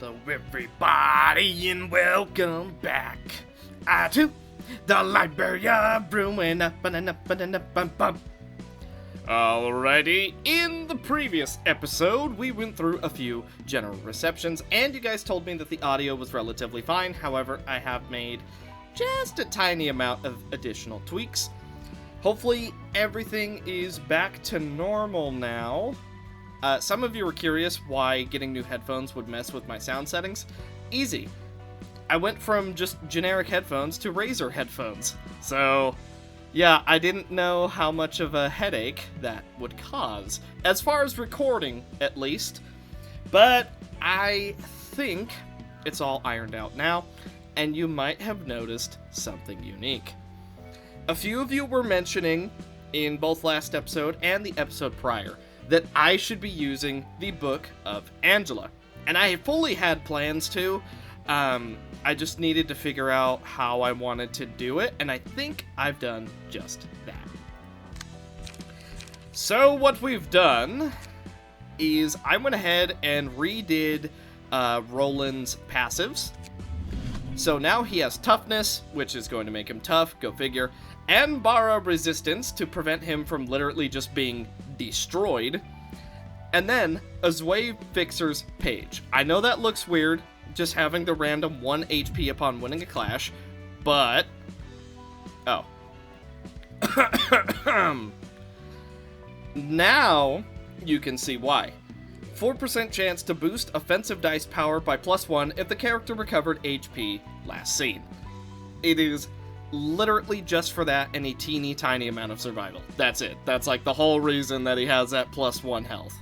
Hello everybody and welcome back to the Library of Ruina. Alrighty, in the previous episode, we went through a few general receptions, and you guys told me that the audio was relatively fine. However, I have made just a tiny amount of additional tweaks. Hopefully, everything is back to normal now. Some of you were curious why getting new headphones would mess with my sound settings. Easy. I went from just generic headphones to Razer headphones. So, yeah, I didn't know how much of a headache that would cause, as far as recording, at least. But I think it's all ironed out now, and you might have noticed something unique. A few of you were mentioning, in both last episode and the episode prior, that I should be using the Book of Angela. And I fully had plans to. I just needed to figure out how I wanted to do it, and I think I've done just that. So what we've done is I went ahead and redid Roland's passives. So now he has toughness, which is going to make him tough, go figure, and Bara resistance to prevent him from literally just being destroyed. And then a Zwei Fixer's page. I know that looks weird, just having the random 1 HP upon winning a clash, but... Oh. Now you can see why. 4% chance to boost offensive dice power by +1 if the character recovered HP last seen. It is literally just for that and a teeny tiny amount of survival. That's it. That's like the whole reason that he has that +1 health.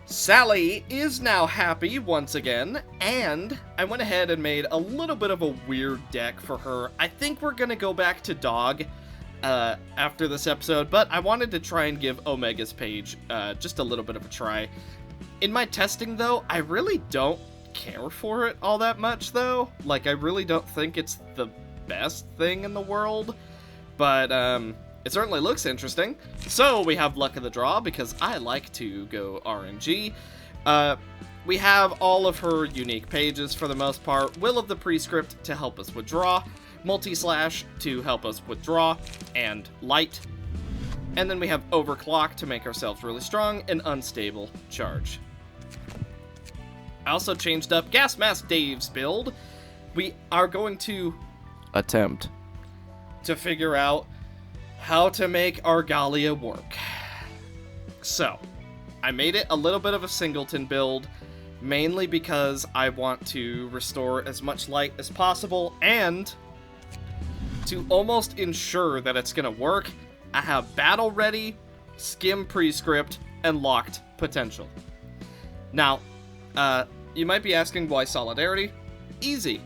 Sally is now happy once again, and I went ahead and made a little bit of a weird deck for her. I think we're gonna go back to dog after this episode, but I wanted to try and give Omega's page just a little bit of a try. In my testing, though, I really don't care for it all that much, though. Like, I really don't think it's the best thing in the world, but it certainly looks interesting. So we have Luck of the Draw, because I like to go RNG. We have all of her unique pages for the most part. Will of the Prescript to help us withdraw. Multi-Slash to help us withdraw. And Light. And then we have Overclock to make ourselves really strong. And Unstable Charge. I also changed up Gas Mask Dave's build. We are going to attempt to figure out how to make Argalia work. So, I made it a little bit of a singleton build, mainly because I want to restore as much light as possible, and to almost ensure that it's gonna work, I have Battle Ready, Skim Prescript, and Locked Potential. Now, you might be asking why Solidarity? Easy.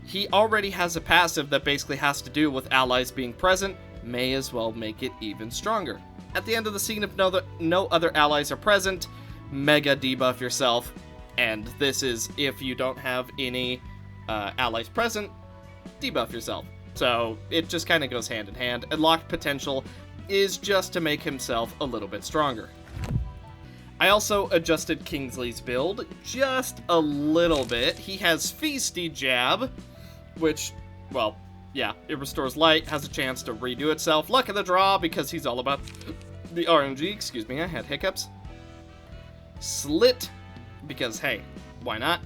He already has a passive that basically has to do with allies being present, may as well make it even stronger. At the end of the scene, if no other allies are present, mega debuff yourself, and this is if you don't have any allies present, debuff yourself. So it just kind of goes hand in hand, and Locked Potential is just to make himself a little bit stronger. I also adjusted Kingsley's build just a little bit. He has Feisty Jab, which, well, yeah, it restores light, has a chance to redo itself. Luck of the Draw, because he's all about the RNG. Excuse me, I had hiccups. Slit, because, hey, why not?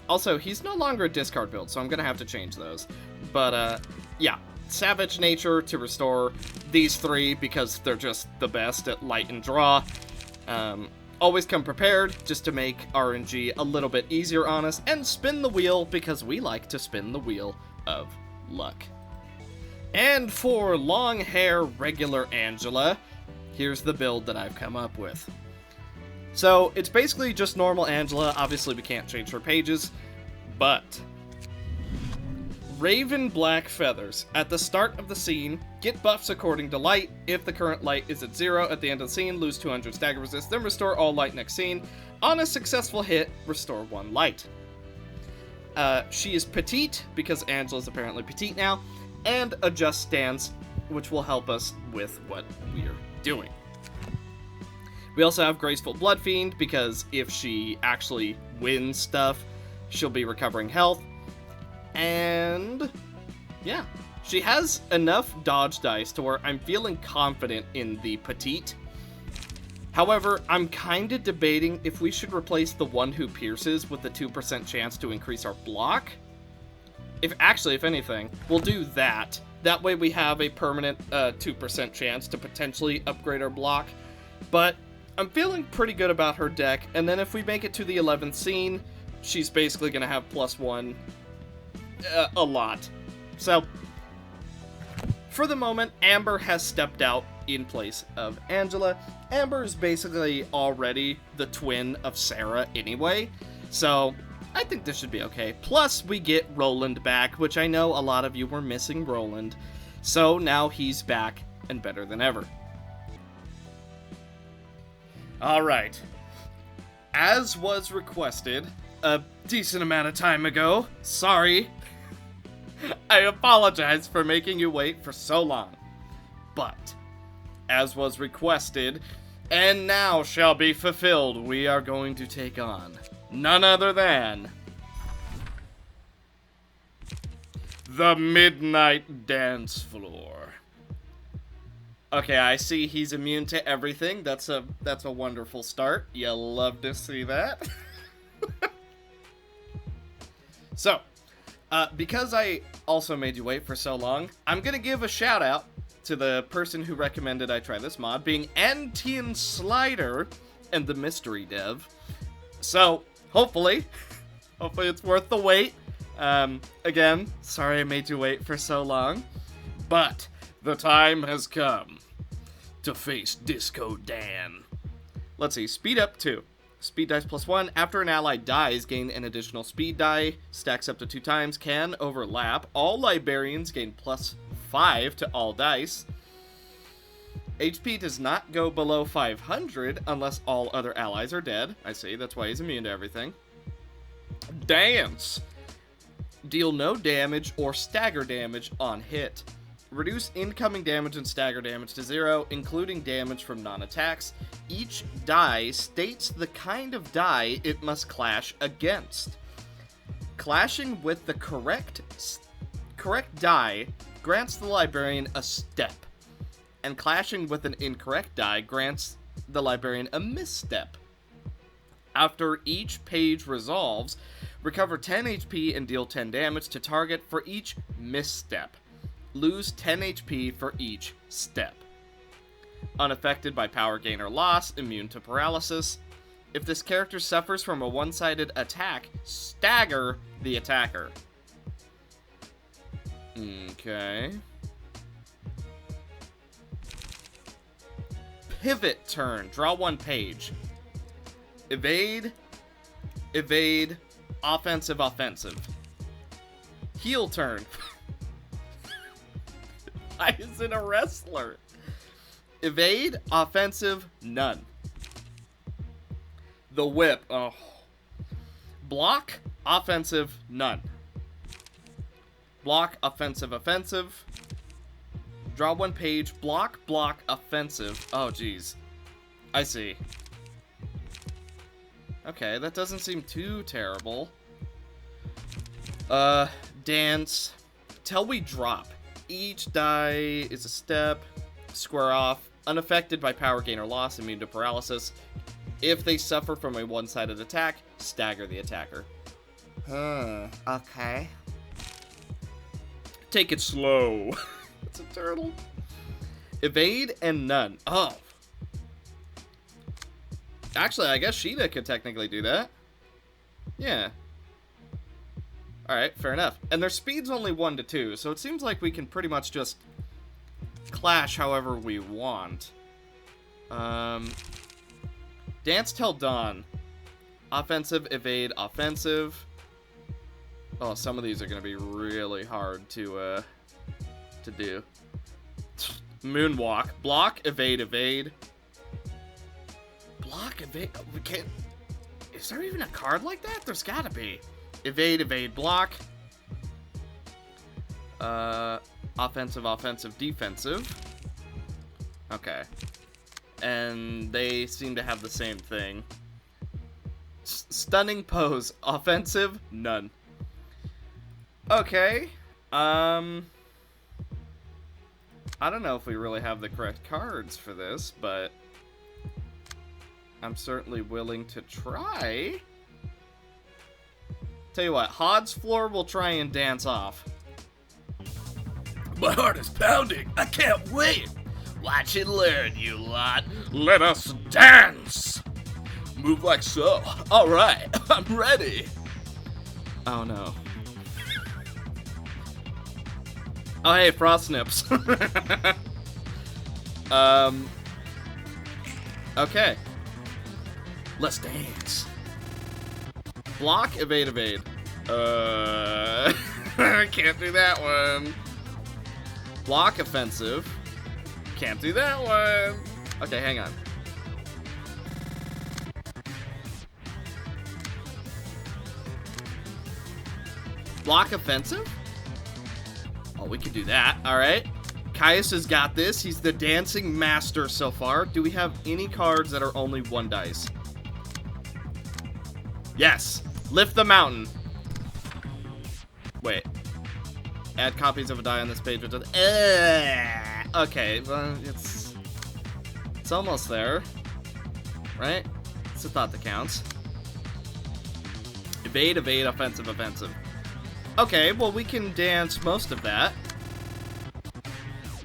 Also, he's no longer a discard build, so I'm going to have to change those. But, yeah, Savage Nature to restore these three, because they're just the best at light and draw. Always come prepared, just to make RNG a little bit easier on us. And Spin the Wheel, because we like to spin the wheel of luck. And for long hair regular Angela, here's the build that I've come up with. So it's basically just normal Angela. Obviously we can't change her pages, but Raven Black Feathers. At the start of the scene, get buffs according to light. If the current light is at 0 at the end of the scene, lose 200 stagger resist, then restore all light next scene. On a successful hit, restore 1 light. She is petite, because Angela's apparently petite now, and adjust stance, which will help us with what we're doing. We also have Graceful Blood Fiend, because if she actually wins stuff, she'll be recovering health. And yeah, she has enough dodge dice to where I'm feeling confident in the Petite. However, I'm kind of debating if we should replace the one who pierces with the 2% chance to increase our block. If anything, we'll do that. That way we have a permanent 2% chance to potentially upgrade our block. But I'm feeling pretty good about her deck, and then if we make it to the 11th scene, she's basically going to have +1 a lot. So, for the moment, Amber has stepped out in place of Angela. Amber is basically already the twin of Sarah anyway, so I think this should be okay. Plus, we get Roland back, which I know a lot of you were missing Roland, so now he's back and better than ever. Alright, as was requested a decent amount of time ago, sorry, I apologize for making you wait for so long, but as was requested, and now shall be fulfilled, we are going to take on none other than the Midnight Dance Floor. Okay, I see he's immune to everything. That's a wonderful start. You love to see that. So, because I also made you wait for so long, I'm gonna give a shout out to the person who recommended I try this mod, being Antian Slider and the Mystery Dev. So, hopefully it's worth the wait. Again, sorry I made you wait for so long, but the time has come to face Disco Dan. Let's see, speed up 2. Speed dice +1. After an ally dies, gain an additional speed die. Stacks up to 2 times. Can overlap. All librarians gain +5 to all dice. HP does not go below 500 unless all other allies are dead. I see, that's why he's immune to everything. Dance. Deal no damage or stagger damage on hit. Reduce incoming damage and stagger damage to 0, including damage from non-attacks. Each die states the kind of die it must clash against. Clashing with the correct die grants the librarian a step, and clashing with an incorrect die grants the librarian a misstep. After each page resolves, recover 10 HP and deal 10 damage to target for each misstep. Lose 10 HP for each step. Unaffected by power gain or loss, immune to paralysis. If this character suffers from a one-sided attack, stagger the attacker. Okay. Pivot turn. Draw 1 page. Evade. Evade. Offensive, offensive. Heel turn. Why is it a wrestler? Evade, offensive, none. The whip, oh. Block, offensive, none. Block, offensive, offensive. Draw 1 page, block, block, offensive. Oh, geez. I see. Okay, that doesn't seem too terrible. Dance. Till we drop. Each die is a step. Square off. Unaffected by power gain or loss, immune to paralysis. If they suffer from a one-sided attack, stagger the attacker. Okay. Take it slow. It's a turtle. Evade and none. Oh. Actually, I guess Sheeta could technically do that. Yeah. Alright, fair enough. And their speed's only 1 to 2, so it seems like we can pretty much just clash however we want. Dance till dawn. Offensive, evade, offensive. Oh, some of these are going to be really hard to do. Moonwalk. Block, evade, evade. Block, evade. We can't. Is there even a card like that? There's gotta be. Evade, evade, block. Offensive, offensive, defensive. Okay. and they seem to have the same thing. Stunning pose. Offensive? None. Okay. I don't know if we really have the correct cards for this, but I'm certainly willing to try. Tell you what, Hod's floor will try and dance off. My heart is pounding. I can't wait. Watch and learn, you lot. Let us dance. Move like so. All right, I'm ready. Oh no. Oh hey, Frost Snips. Okay. Let's dance. Block, evade, evade. I can't do that one. Block, offensive. Can't do that one. Okay, hang on. Block, offensive? Oh, we can do that. All right. Caius has got this. He's the dancing master so far. Do we have any cards that are only 1 dice? Yes. Lift the mountain. Wait. Add copies of a die on this page. Okay, well, it's almost there. Right? It's a thought that counts. Evade, evade, offensive, offensive. Okay, well, we can dance most of that.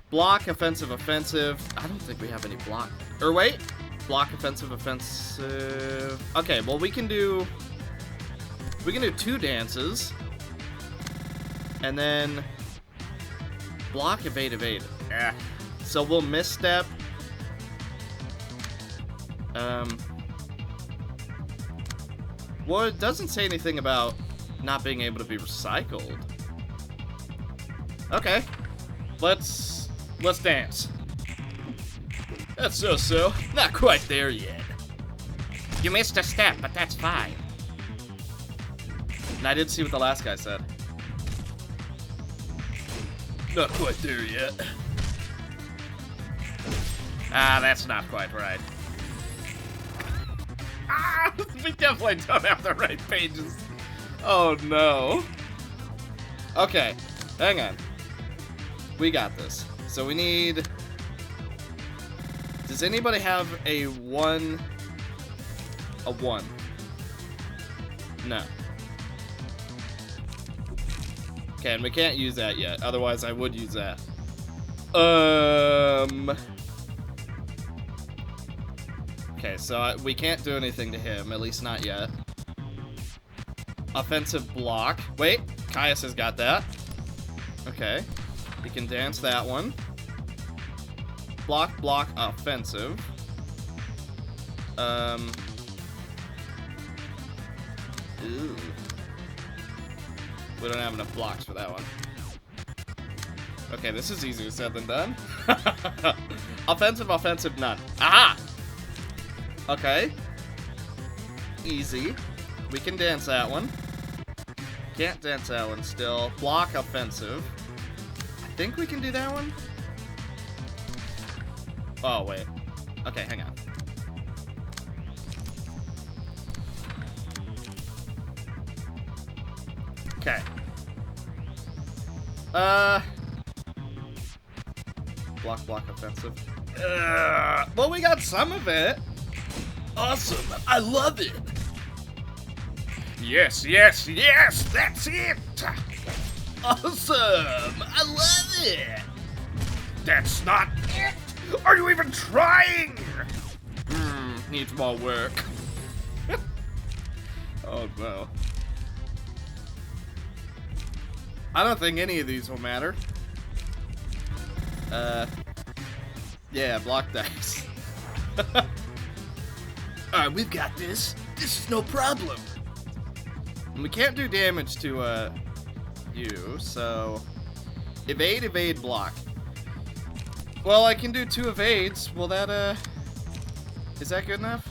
Block, offensive, offensive. I don't think we have any block. Or wait. Block, offensive, offensive. Okay, well, we can do 2 dances. And then block, evade, evade. So we'll misstep. Well, it doesn't say anything about not being able to be recycled. Okay. Let's dance. That's so. Not quite there yet. You missed a step, but that's fine. And I didn't see what the last guy said. Not quite there yet. Ah, that's not quite right. Ah, we definitely don't have the right pages. Oh no. Okay, hang on. We got this. So we need... Does anybody have a 1? A 1? No. Okay, and we can't use that yet. Otherwise, I would use that. Okay, so we can't do anything to him, at least not yet. Offensive block. Wait, Caius has got that. Okay. He can dance that one. Block, block, offensive. Ooh. We don't have enough blocks for that one. Okay, this is easier said than done. Offensive, offensive, none. Aha! Okay. Easy. We can dance that one. Can't dance that one still. Block, offensive. I think we can do that one. Oh, wait. Okay, hang on. Okay. Block, block, offensive. Well, we got some of it. Awesome. I love it. Yes, yes, yes. That's it. Awesome. I love it. That's not it. Are you even trying? Needs more work. Oh, no. I don't think any of these will matter. Yeah, block dice. Alright, we've got this. This is no problem. And we can't do damage to, you, so... Evade, evade, block. Well, I can do 2 evades. Will that, is that good enough?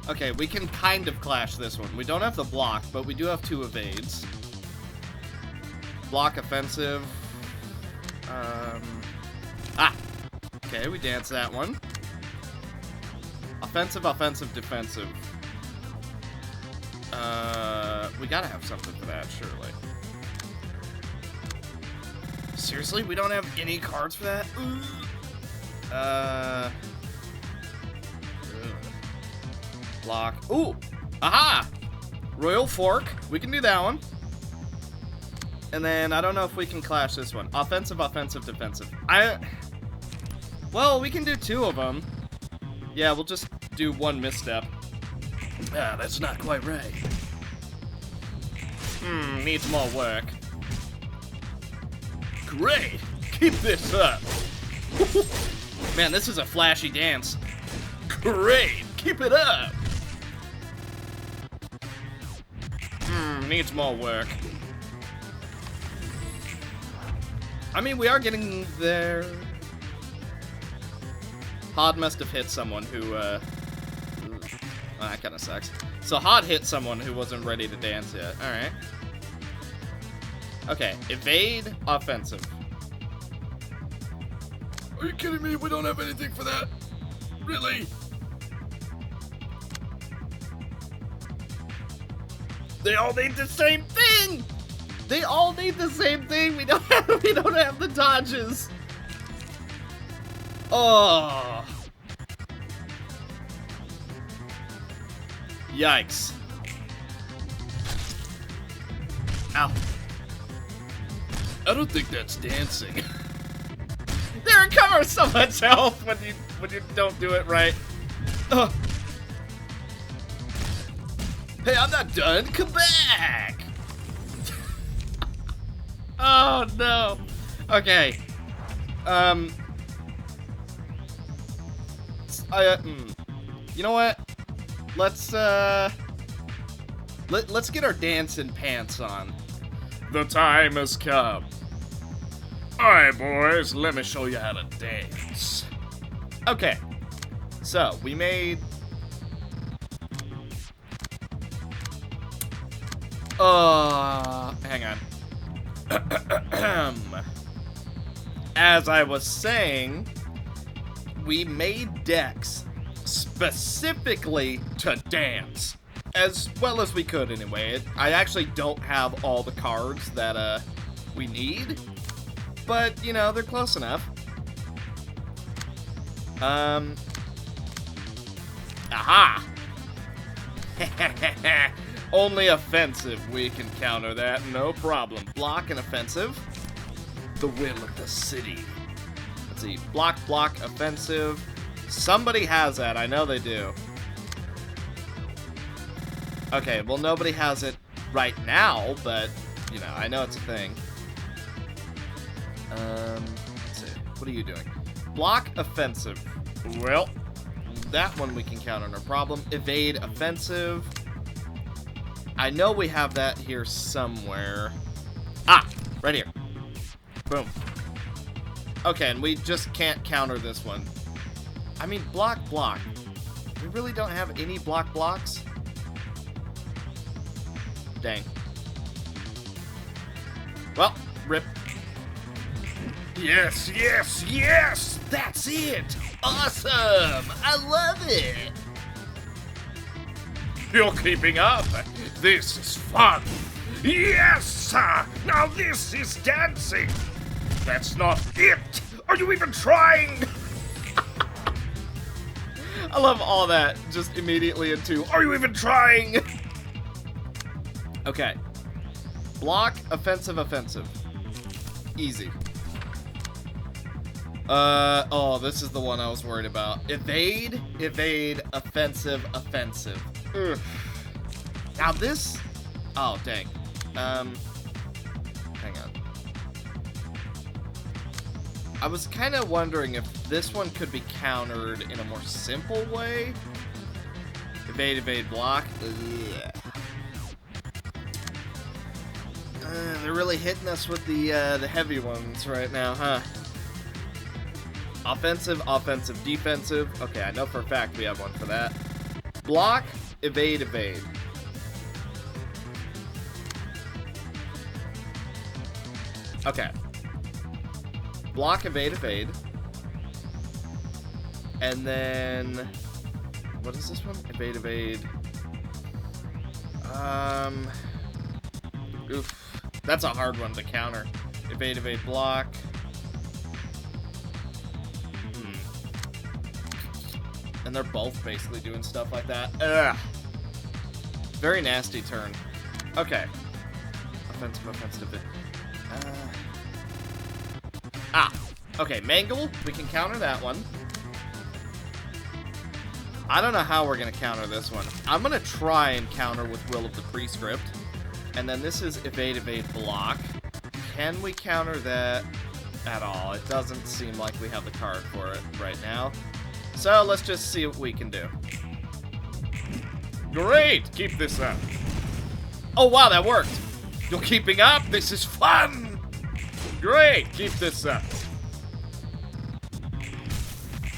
Okay, we can kind of clash this one. We don't have the block, but we do have 2 evades. Block, offensive. Okay, we dance that one. offensive, offensive, defensive. We gotta have something for that, surely. Seriously, we don't have any cards for that? Block. Ooh! Aha! Royal Fork. We can do that one. And then, I don't know if we can clash this one. Offensive, offensive, defensive. Well, we can do 2 of them. Yeah, we'll just do 1 misstep. Ah, that's not quite right. Needs more work. Great! Keep this up! Man, this is a flashy dance. Great! Keep it up! Needs more work. I mean, we are getting there. Hod must have hit someone who, that kind of sucks. So Hod hit someone who wasn't ready to dance yet. Alright. Okay, evade, offensive. Are you kidding me? We don't have anything for that. Really? They all need the same thing! They all need the same thing! We don't have the dodges! Oh. Yikes. Ow. I don't think that's dancing. They recover so much health when you don't do it right. Ugh. Hey, I'm not done. Come back. Oh no. Okay. You know what? Let's get our dancing pants on. The time has come. Alright, boys, let me show you how to dance. Okay. So, we made... hang on. As I was saying, we made decks specifically to dance. As well as we could, anyway. I actually don't have all the cards that, we need. But, you know, they're close enough. Aha! Only offensive, we can counter that, no problem. Block and offensive. The will of the city. Let's see, block, block, offensive. Somebody has that, I know they do. Okay, well nobody has it right now, but, you know, I know it's a thing. Let's see, what are you doing? Block, offensive. Well, that one we can counter, no problem. Evade, offensive. I know we have that here somewhere. Ah, right here. Boom. Okay, and we just can't counter this one. I mean, block, block. We really don't have any block blocks? Dang. Well, rip. Yes, yes, yes! That's it! Awesome! I love it! You're keeping up. This is fun. Yes! Now this is dancing. That's not it. Are you even trying? I love all that just immediately into, are you even trying? Okay. Block, offensive, offensive. Easy. Oh, this is the one I was worried about. Evade, evade, offensive, offensive. Ugh. Now this... Oh, dang. Hang on. I was kind of wondering if this one could be countered in a more simple way. Evade, evade, block. Ugh. They're really hitting us with the heavy ones right now, huh? Offensive, offensive, defensive. Okay, I know for a fact we have one for that. Block, evade, evade. Okay. Block, evade, evade. And then what is this one? Evade, evade. Oof. That's a hard one to counter. Evade, evade, block. And they're both basically doing stuff like that. Ugh. Very nasty turn. Okay. Offensive, offensive. Okay, Mangle. We can counter that one. I don't know how we're going to counter this one. I'm going to try and counter with Will of the Prescript. And then this is evade, evade, block. Can we counter that at all? It doesn't seem like we have the card for it right now. So let's just see what we can do. Great! Keep this up. Oh, wow, that worked. You're keeping up? This is fun! Great! Keep this up.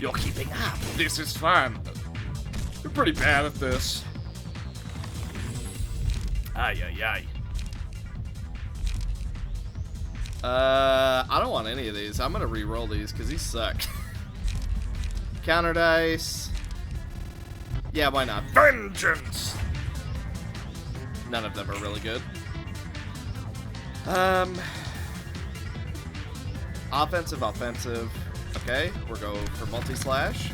You're keeping up. This is fun. You're pretty bad at this. Ay, ay, ay. I don't want any of these. I'm gonna re-roll these because these suck. Counter dice. Yeah, why not? Vengeance! None of them are really good. Offensive, offensive. Okay, we're going for multi-slash.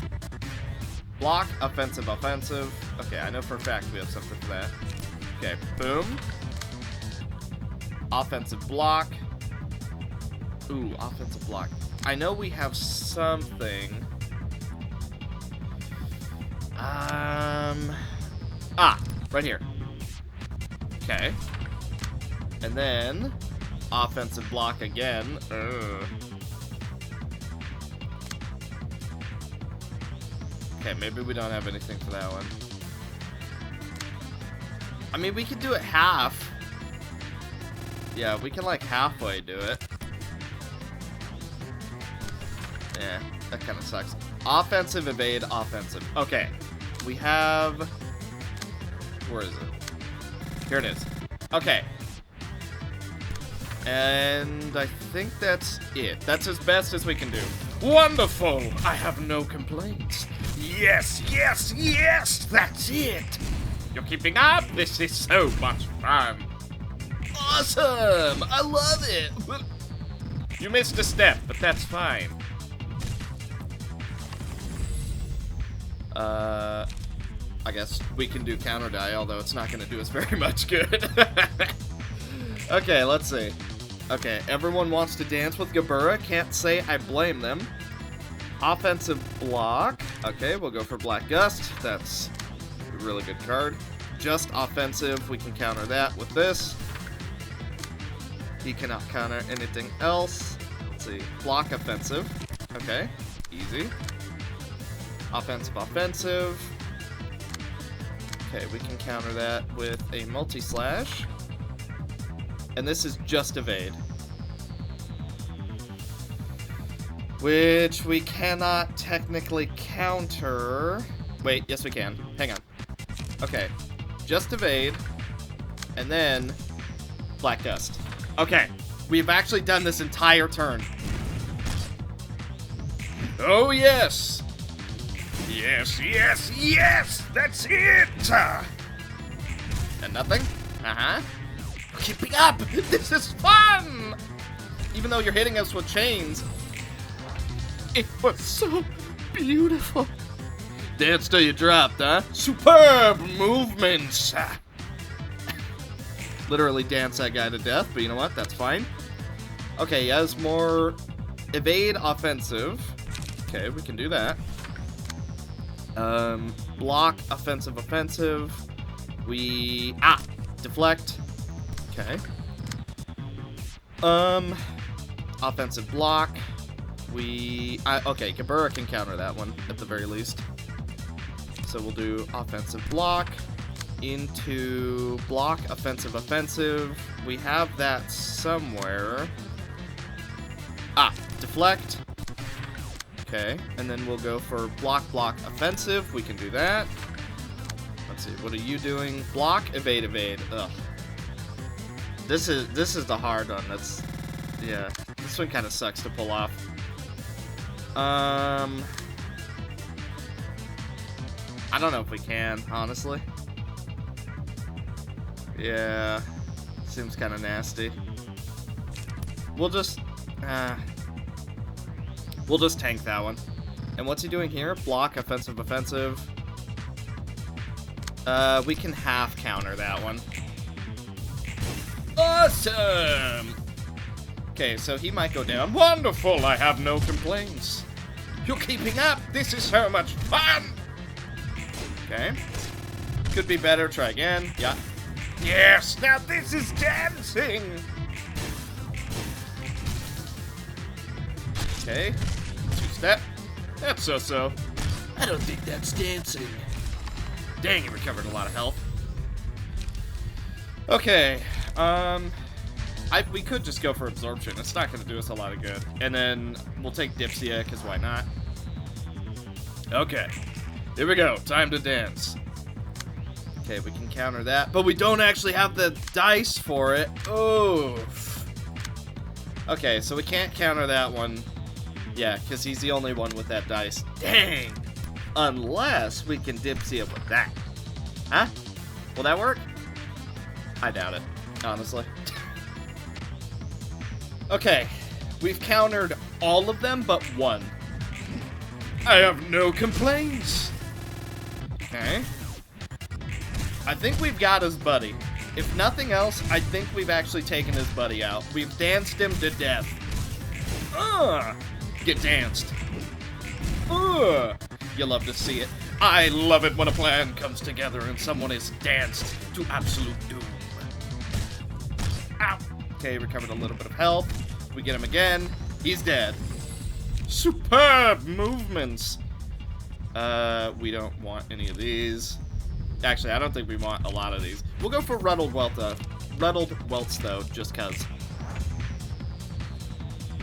Block, offensive, offensive. Okay, I know for a fact we have something for that. Okay, boom. Offensive block. Ooh, offensive block. I know we have something. Right here. Okay. And then offensive block again. Okay, maybe we don't have anything for that one. I mean, we could do it half. Yeah, we can like halfway do it. Yeah, that kind of sucks. Offensive, evade, offensive. Okay, we have... Where is it? Here it is. Okay. And I think that's it. That's as best as we can do. Wonderful! I have no complaints. Yes, yes, yes! That's it! You're keeping up? This is so much fun. Awesome! I love it! You missed a step, but that's fine. I guess we can do counter die, although it's not going to do us very much good. Okay, let's see. Okay, everyone wants to dance with Gabura. Can't say I blame them. Offensive block. Okay, we'll go for Black Gust. That's a really good card. Just offensive. We can counter that with this. He cannot counter anything else. Let's see. Block offensive. Okay, easy. Offensive, offensive. Okay, we can counter that with a multi-slash. And this is just evade. Which we cannot technically counter. Wait, yes we can. Hang on. Okay, just evade. And then Black Gust. Okay, we've actually done this entire turn. Oh, yes! Yes, yes, yes! That's it! And nothing? Uh-huh. Keeping up! This is fun! Even though you're hitting us with chains. It was so beautiful. Dance till you dropped, huh? Superb movements! Literally dance that guy to death, but you know what? That's fine. Okay, he has more evade offensive. Okay, we can do that. Block offensive offensive. We deflect. Okay. Offensive block. Okay, Gabura can counter that one at the very least. So we'll do offensive block into block offensive offensive. We have that somewhere. Deflect. Okay, and then we'll go for block block offensive. We can do that. Let's see, what are you doing? Block, evade, evade. Ugh. This is the hard one. That's, yeah. This one kind of sucks to pull off. I I don't know if we can, honestly. Yeah. Seems kind of nasty. We'll just tank that one. And what's he doing here? Block, offensive, offensive. We can half counter that one. Awesome! Okay, so he might go down. Wonderful, I have no complaints. You're keeping up. This is so much fun. Okay. Could be better. Try again. Yeah. Yes, now this is dancing. Okay. Two-step. That's so-so. I don't think that's dancing. Dang, he recovered a lot of health. Okay. We could just go for absorption. It's not going to do us a lot of good. And then we'll take Dipsia, because why not? Okay. Here we go. Time to dance. Okay, we can counter that. But we don't actually have the dice for it. Oof. Okay, so we can't counter that one. Yeah, because he's the only one with that dice. Dang. Unless we can Dipsia with that. Huh? Will that work? I doubt it, honestly. Okay, we've countered all of them but one. I have no complaints. Okay. I think we've got his buddy. If nothing else, I think we've actually taken his buddy out. We've danced him to death. Get danced. You love to see it. I love it when a plan comes together and someone is danced to absolute doom. Ow. Okay, recovered a little bit of health. We get him again. He's dead. Superb movements. We don't want any of these. Actually, I don't think we want a lot of these. We'll go for Ruddled Welts, though, just cuz.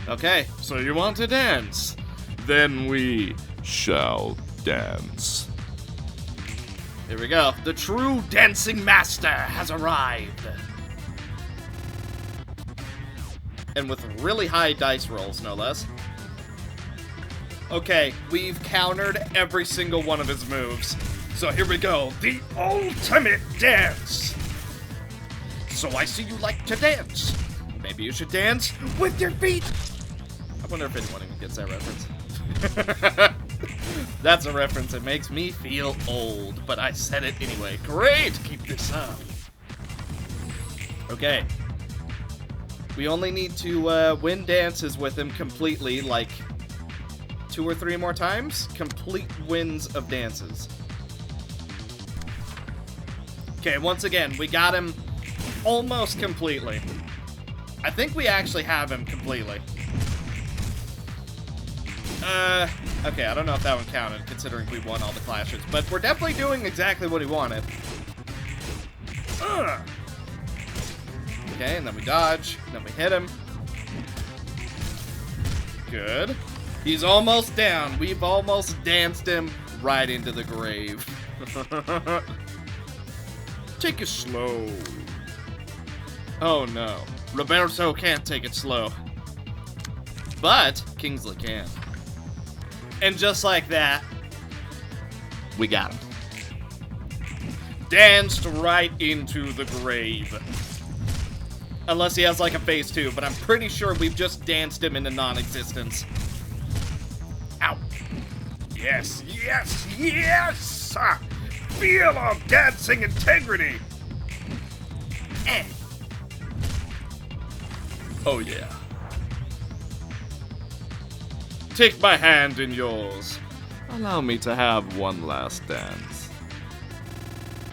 Okay, so you want to dance? Then we shall dance. Here we go. The true dancing master has arrived. And with really high dice rolls, no less. Okay, we've countered every single one of his moves. So here we go. The ultimate dance. So I see you like to dance. Maybe you should dance with your feet. I wonder if anyone even gets that reference. That's a reference that makes me feel old, but I said it anyway. Great! Keep this up. Okay. We only need to win dances with him completely, like 2 or 3 more times. Complete wins of dances. Okay, once again, we got him almost completely. I think we actually have him completely. Okay, I don't know if that one counted, considering we won all the clashes, but we're definitely doing exactly what he wanted. Okay, and then we dodge, and then we hit him. Good. He's almost down. We've almost danced him right into the grave. Take it slow. Oh no. Roberto can't take it slow. But Kingsley can. And just like that, we got him. Danced right into the grave. Unless he has like a phase 2, but I'm pretty sure we've just danced him into non-existence. Ow. Yes, yes, yes! Feel our dancing integrity! Oh yeah. Take my hand in yours. Allow me to have one last dance.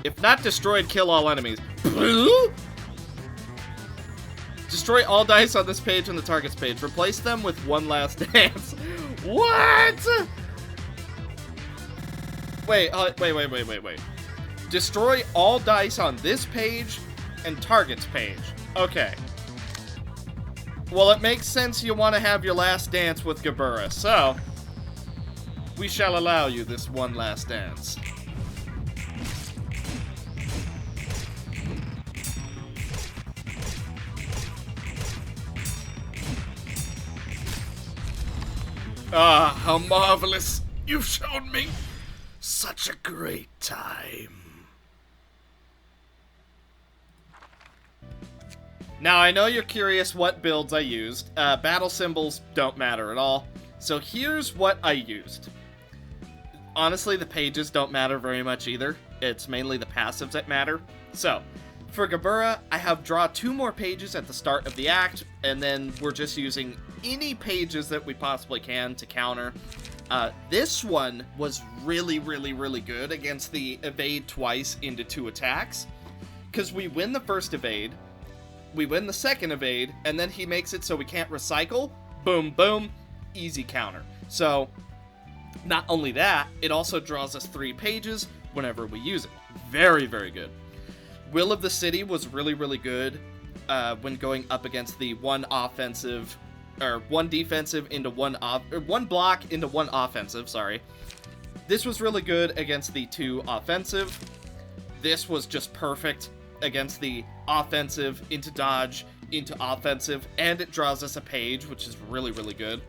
If not destroyed, kill all enemies. Destroy all dice on this page and the target's page. Replace them with one last dance. What? Wait. Destroy all dice on this page and target's page. Okay. Well, it makes sense you want to have your last dance with Gabura, so we shall allow you this one last dance. Ah, how marvelous! You've shown me such a great time. Now, I know you're curious what builds I used. Battle symbols don't matter at all. So here's what I used. Honestly, the pages don't matter very much either. It's mainly the passives that matter. So, for Gabura, I have draw 2 more pages at the start of the act, and then we're just using any pages that we possibly can to counter. This one was really, really, really good against the evade twice into 2 attacks, because we win the first evade, we win the second evade, and then he makes it so we can't recycle. Boom, boom, easy counter. So, not only that, it also draws us 3 pages whenever we use it. Very, very good. Will of the City was really, really good when going up against the one defensive into one block into 1 offensive, sorry. This was really good against the 2 offensive. This was just perfect against the offensive into dodge into offensive, and it draws us a page, which is really, really good.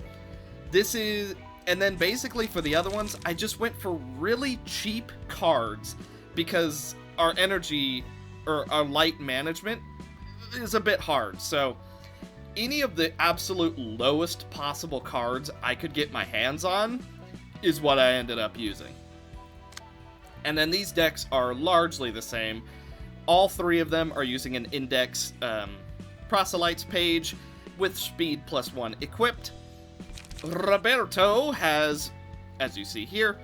And then basically for the other ones, I just went for really cheap cards because our energy or our light management is a bit hard. So any of the absolute lowest possible cards I could get my hands on is what I ended up using. And then these decks are largely the same. All 3 of them are using an index proselytes page with speed +1 equipped. Roberto has, as you see here,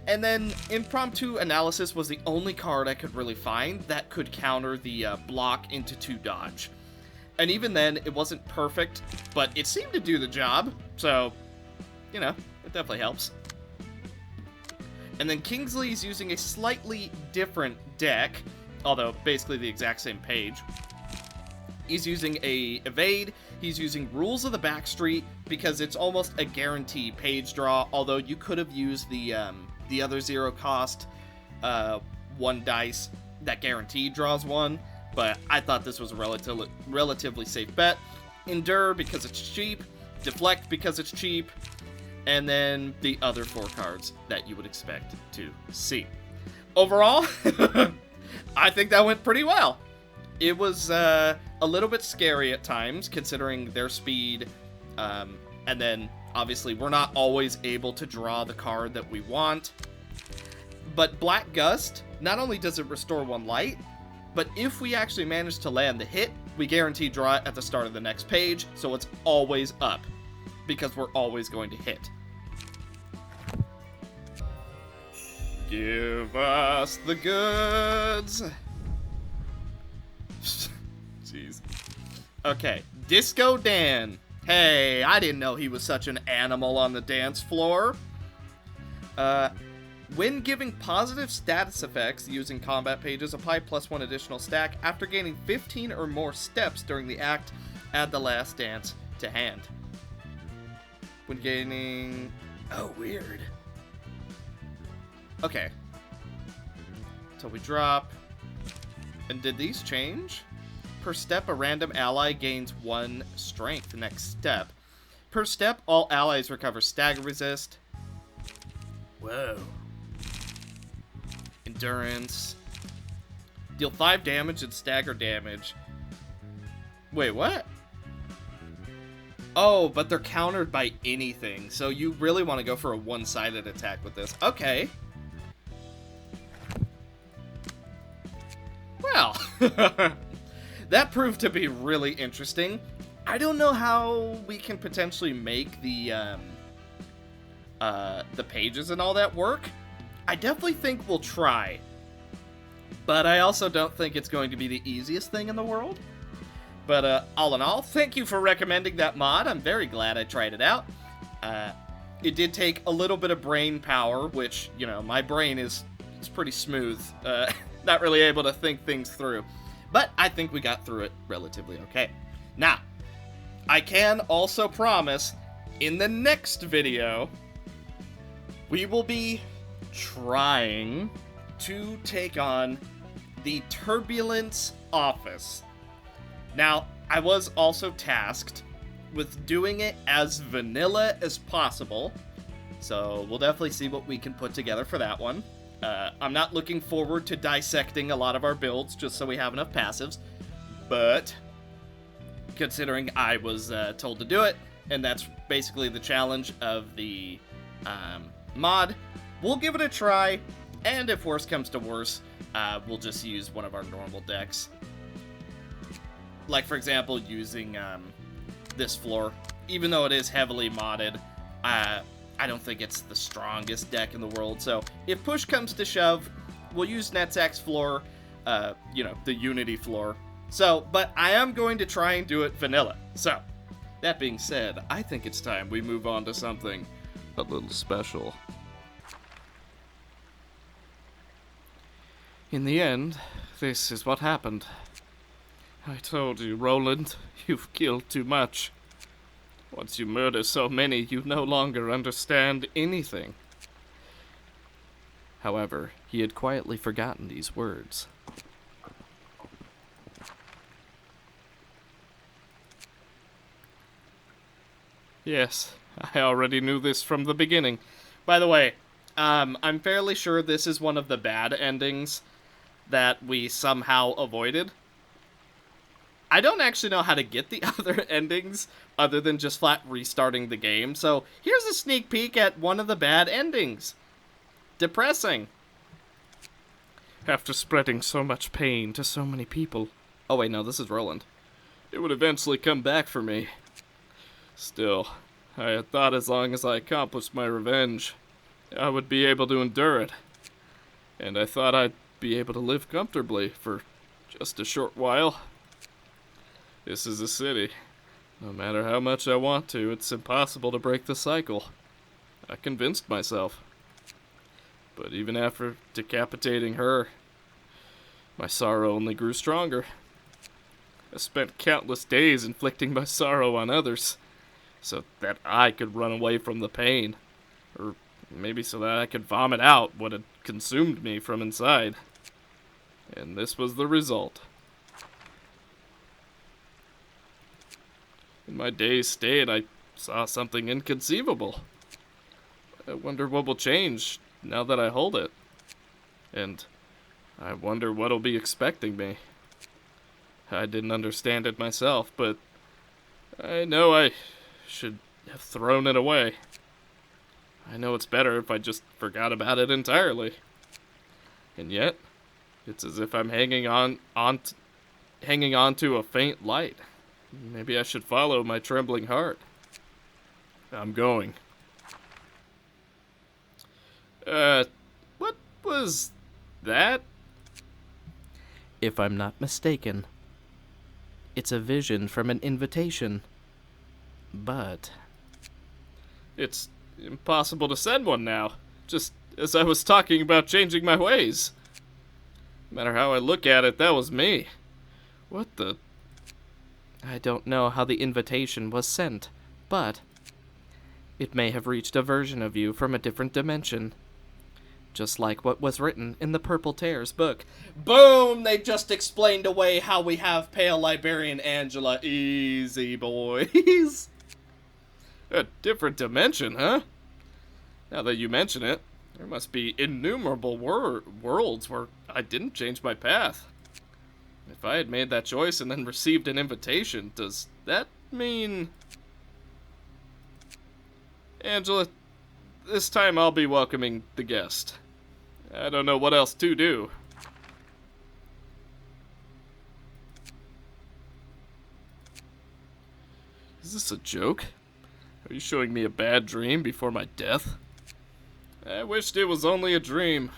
and then impromptu analysis was the only card I could really find that could counter the block into 2 dodge. And even then, it wasn't perfect, but it seemed to do the job, so, you know, it definitely helps. And then Kingsley's using a slightly different deck, although basically the exact same page. He's using a evade, he's using Rules of the Backstreet, because it's almost a guarantee page draw, although you could have used the other 0 cost 1 dice that guaranteed draws 1, but I thought this was a relatively safe bet. Endure because it's cheap, Deflect because it's cheap, and then the other 4 cards that you would expect to see. Overall, I think that went pretty well. It was a little bit scary at times, considering their speed, and then, obviously, we're not always able to draw the card that we want. But Black Gust, not only does it restore 1 light, but if we actually manage to land the hit, we guarantee draw it at the start of the next page, so it's always up, because we're always going to hit. Give us the goods! Jeez. Okay, Disco Dan. Hey, I didn't know he was such an animal on the dance floor. When giving positive status effects using combat pages, apply +1 additional stack. After gaining 15 or more steps during the act, add the last dance to hand. When gaining... Oh, weird. Okay. So we drop... And did these change? Per step, a random ally gains 1 strength. Next step. Per step, all allies recover stagger resist. Whoa. Endurance. Deal 5 damage and stagger damage. Wait, what? Oh, but they're countered by anything. So you really want to go for a one-sided attack with this. Okay. Well, that proved to be really interesting. I don't know how we can potentially make the pages and all that work. I definitely think we'll try. But I also don't think it's going to be the easiest thing in the world. But all in all, thank you for recommending that mod. I'm very glad I tried it out. It did take a little bit of brain power, which, you know, my brain is pretty smooth. Not really able to think things through. But I think we got through it relatively okay. Now, I can also promise, in the next video, we will be trying to take on the Turbulence Office. Now, I was also tasked with doing it as vanilla as possible, So we'll definitely see what we can put together for that one. I'm not looking forward to dissecting a lot of our builds just so we have enough passives, but considering I was told to do it, and that's basically the challenge of the mod, we'll give it a try, and if worse comes to worse, we'll just use one of our normal decks. Like, for example, using this floor. Even though it is heavily modded, I don't think it's the strongest deck in the world, so if push comes to shove, we'll use Netzach's floor, the Unity floor. So, but I am going to try and do it vanilla. So, that being said, I think it's time we move on to something a little special. In the end, this is what happened. I told you, Roland, you've killed too much. Once you murder so many, you no longer understand anything. However, he had quietly forgotten these words. Yes, I already knew this from the beginning. By the way, I'm fairly sure this is one of the bad endings that we somehow avoided. I don't actually know how to get the other endings other than just flat restarting the game, so here's a sneak peek at one of the bad endings. Depressing. After spreading so much pain to so many people... Oh wait, no, this is Roland. It would eventually come back for me. Still, I had thought as long as I accomplished my revenge, I would be able to endure it. And I thought I'd be able to live comfortably for just a short while. This is a city. No matter how much I want to, it's impossible to break the cycle. I convinced myself. But even after decapitating her, my sorrow only grew stronger. I spent countless days inflicting my sorrow on others, so that I could run away from the pain. Or maybe so that I could vomit out what had consumed me from inside. And this was the result. In my dazed state, I saw something inconceivable. I wonder what will change now that I hold it. And I wonder what'll be expecting me. I didn't understand it myself, but I know I should have thrown it away. I know it's better if I just forgot about it entirely. And yet, it's as if I'm hanging on to a faint light. Maybe I should follow my trembling heart. I'm going. What was that? If I'm not mistaken, it's a vision from an invitation. But it's impossible to send one now, just as I was talking about changing my ways. No matter how I look at it, that was me. What the... I don't know how the invitation was sent, but it may have reached a version of you from a different dimension. Just like what was written in the Purple Tears book. Boom! They just explained away how we have Pale Liberian Angela. Easy, boys. A different dimension, huh? Now that you mention it, there must be innumerable worlds where I didn't change my path. If I had made that choice and then received an invitation, does that mean... Angela, this time I'll be welcoming the guest. I don't know what else to do. Is this a joke? Are you showing me a bad dream before my death? I wished it was only a dream.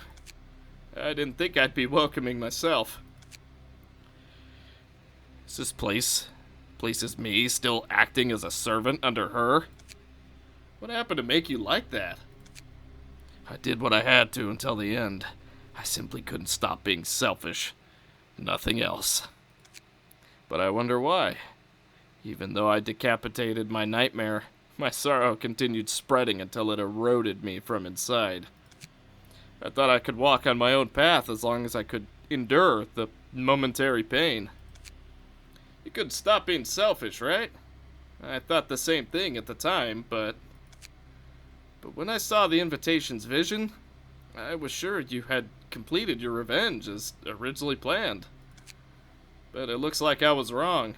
I didn't think I'd be welcoming myself. Is this places me still acting as a servant under her? What happened to make you like that? I did what I had to until the end. I simply couldn't stop being selfish. Nothing else. But I wonder why. Even though I decapitated my nightmare, my sorrow continued spreading until it eroded me from inside. I thought I could walk on my own path as long as I could endure the momentary pain. You couldn't stop being selfish, right? I thought the same thing at the time, but... But when I saw the invitation's vision, I was sure you had completed your revenge as originally planned. But it looks like I was wrong.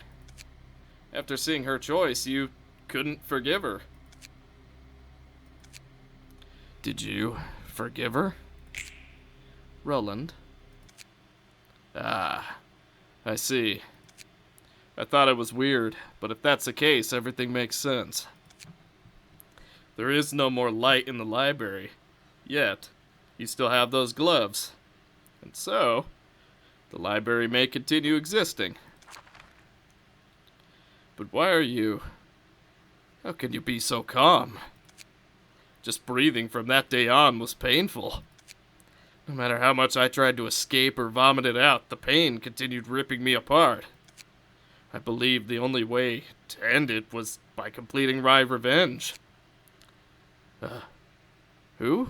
After seeing her choice, you couldn't forgive her. Did you forgive her? Roland. Ah, I see. I thought it was weird, but if that's the case, everything makes sense. There is no more light in the library, yet you still have those gloves. And so, the library may continue existing. But why are you... How can you be so calm? Just breathing from that day on was painful. No matter how much I tried to escape or vomit it out, the pain continued ripping me apart. I believed the only way to end it was by completing my revenge. Who?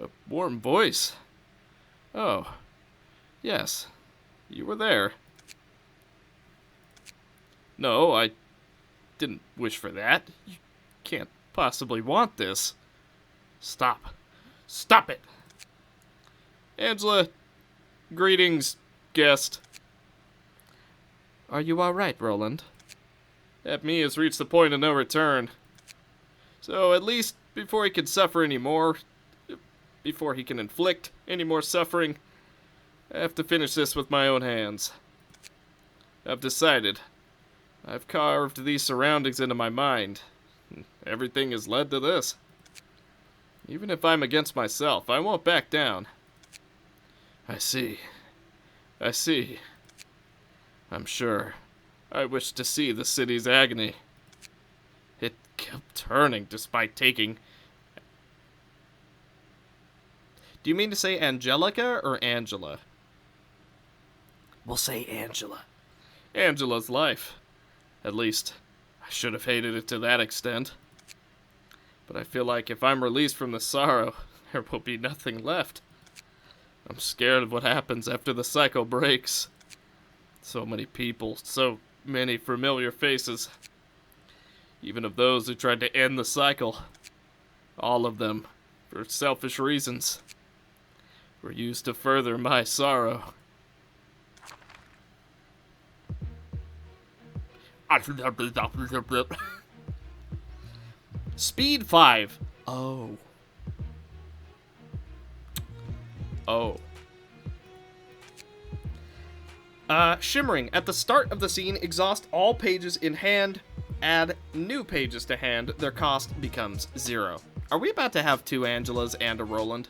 A warm voice. Oh, yes, you were there. No, I didn't wish for that. You can't possibly want this. Stop. Stop it! Angela, greetings, guest. Are you alright, Roland? That me has reached the point of no return. So at least before he can suffer any more, before he can inflict any more suffering, I have to finish this with my own hands. I've decided. I've carved these surroundings into my mind. Everything has led to this. Even if I'm against myself, I won't back down. I see. I see. I'm sure. I wish to see the city's agony. It kept turning despite taking... Do you mean to say Angelica or Angela? We'll say Angela. Angela's life. At least, I should have hated it to that extent. But I feel like if I'm released from the sorrow, there will be nothing left. I'm scared of what happens after the cycle breaks. So many people, so many familiar faces. Even of those who tried to end the cycle. All of them, for selfish reasons, were used to further my sorrow. Speed 5. Oh. Shimmering. At the start of the scene, exhaust all pages in hand. Add new pages to hand. Their cost becomes 0. Are we about to have 2 Angelas and a Roland?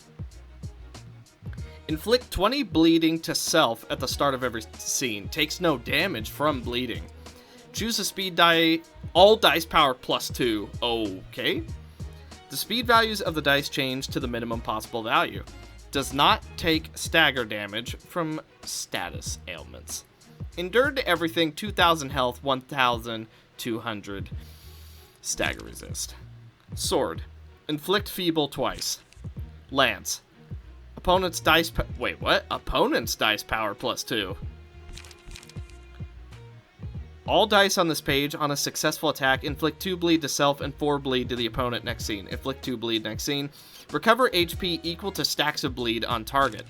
Inflict 20 bleeding to self at the start of every scene. Takes no damage from bleeding. Choose a speed die. All dice power +2. Okay. The speed values of the dice change to the minimum possible value. Does not take stagger damage from status ailments. Endured to everything, 2,000 health, 1,200 stagger resist. Sword. Inflict feeble twice. Lance. Opponent's dice wait, what? Opponent's dice power +2. All dice on this page on a successful attack inflict 2 bleed to self and 4 bleed to the opponent next scene. Inflict 2 bleed next scene. Recover HP equal to stacks of bleed on target.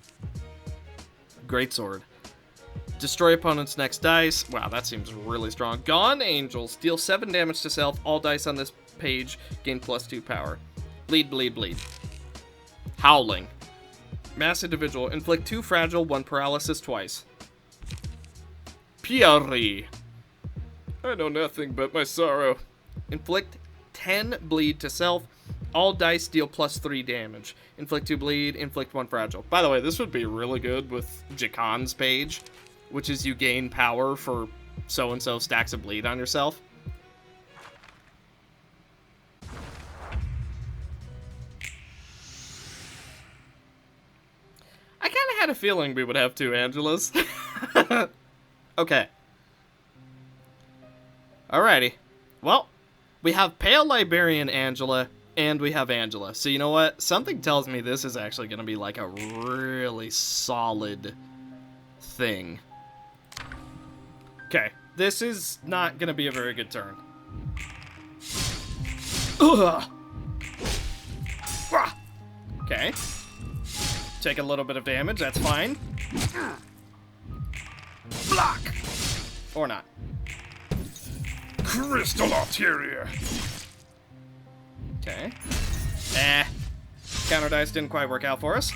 Greatsword. Destroy opponent's next dice. Wow, that seems really strong. Gone Angels. Deal 7 damage to self. All dice on this page gain +2 power. Bleed, bleed, bleed. Howling. Mass individual. Inflict 2 fragile, 1 paralysis twice. Piari. I know nothing but my sorrow. Inflict 10 bleed to self. All dice deal +3 damage. Inflict 2 bleed, inflict 1 fragile. By the way, this would be really good with Jakan's page, which is you gain power for so-and-so stacks of bleed on yourself. I kind of had a feeling we would have 2 Angelas. Okay. Alrighty. Well, we have Pale Librarian Angela, and we have Angela. So you know what? Something tells me this is actually going to be like a really solid thing. Okay. This is not going to be a very good turn. Ugh. Okay. Take a little bit of damage, that's fine. Block! Or not. Crystal arteria! Okay. Counter dice didn't quite work out for us.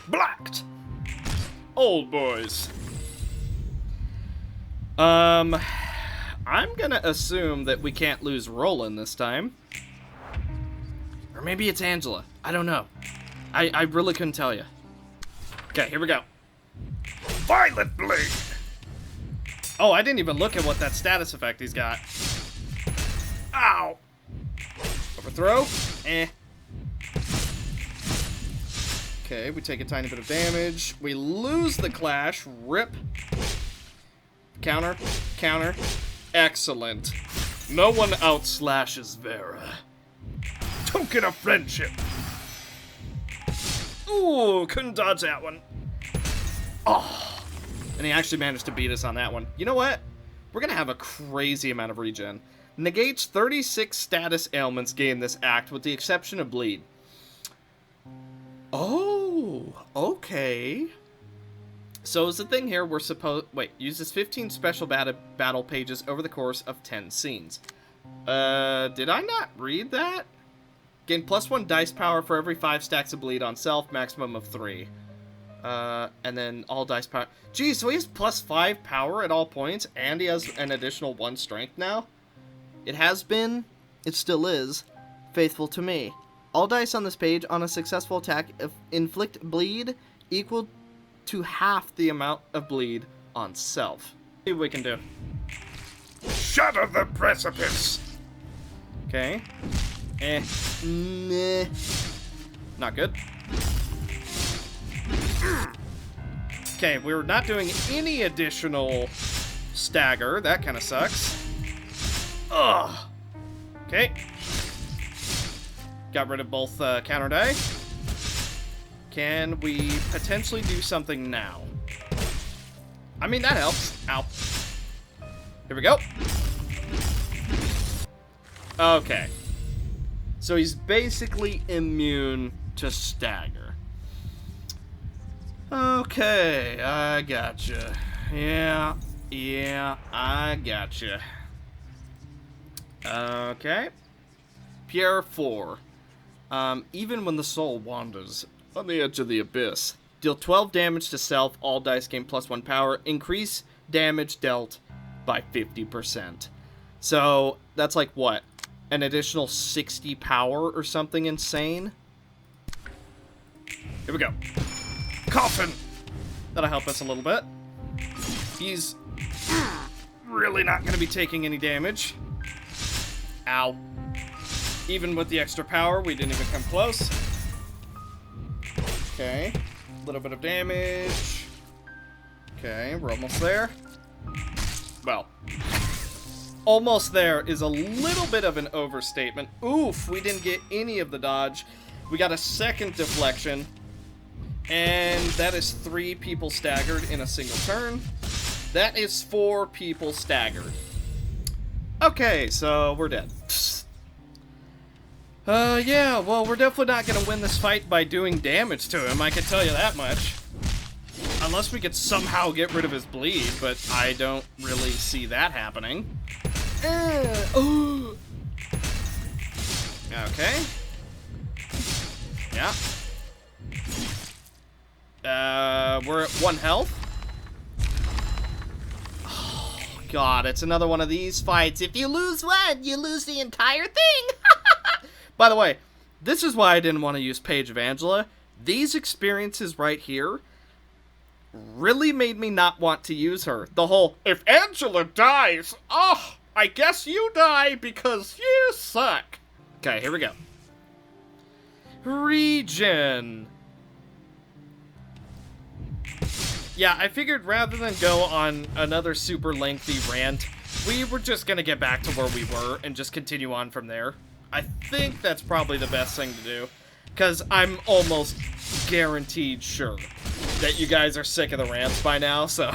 Blocked! Old boys. I'm gonna assume that we can't lose Roland this time. Or maybe it's Angela. I don't know. I really couldn't tell you. Okay, here we go. Violet blade! Oh, I didn't even look at what that status effect he's got. Ow! Overthrow. Okay, we take a tiny bit of damage. We lose the clash. Rip. Counter. Counter. Excellent. No one outslashes Vera. Token of friendship! Ooh, couldn't dodge that one. Oh. And he actually managed to beat us on that one. You know what? We're gonna have a crazy amount of regen. Negates 36 status ailments gained this act with the exception of bleed. Oh, okay. So is the thing here, we're supposed... Wait, uses 15 special battle pages over the course of 10 scenes. Did I not read that? Gain +1 dice power for every 5 stacks of bleed on self, maximum of 3. And then all dice power... Geez, so he has +5 power at all points, and he has an additional 1 strength now? It has been, it still is, faithful to me. All dice on this page on a successful attack inflict bleed equal to half the amount of bleed on self. See what we can do. Shatter the precipice! Okay. Nah. Not good. Okay, we're not doing any additional stagger. That kind of sucks. Ugh. Okay. Got rid of both counter die. Can we potentially do something now? I mean, that helps. Ow. Here we go. Okay. So he's basically immune to stagger. Okay, I gotcha. Yeah, I gotcha. Okay. Pierre 4. Even when the soul wanders on the edge of the abyss. Deal 12 damage to self, all dice gain +1 power. Increase damage dealt by 50%. So, that's like what? An additional 60 power or something insane? Here we go. Coffin! That'll help us a little bit. He's really not going to be taking any damage. Ow. Even with the extra power, we didn't even come close. Okay. A little bit of damage. Okay, we're almost there. Well, almost there is a little bit of an overstatement. Oof, we didn't get any of the dodge. We got a second deflection. And that is 3 people staggered in a single turn. That is 4 people staggered. Okay, so we're dead. Yeah, well, we're definitely not gonna win this fight by doing damage to him, I can tell you that much. Unless we could somehow get rid of his bleed, but I don't really see that happening. Okay. Yeah. We're at 1 health. Oh, God, it's another one of these fights. If you lose one, you lose the entire thing. By the way, this is why I didn't want to use Page of Angela. These experiences right here really made me not want to use her. The whole, if Angela dies, oh, I guess you die because you suck. Okay, here we go. Regen. Yeah, I figured rather than go on another super lengthy rant, we were just gonna get back to where we were and just continue on from there. I think that's probably the best thing to do, because I'm almost guaranteed sure that you guys are sick of the rants by now, so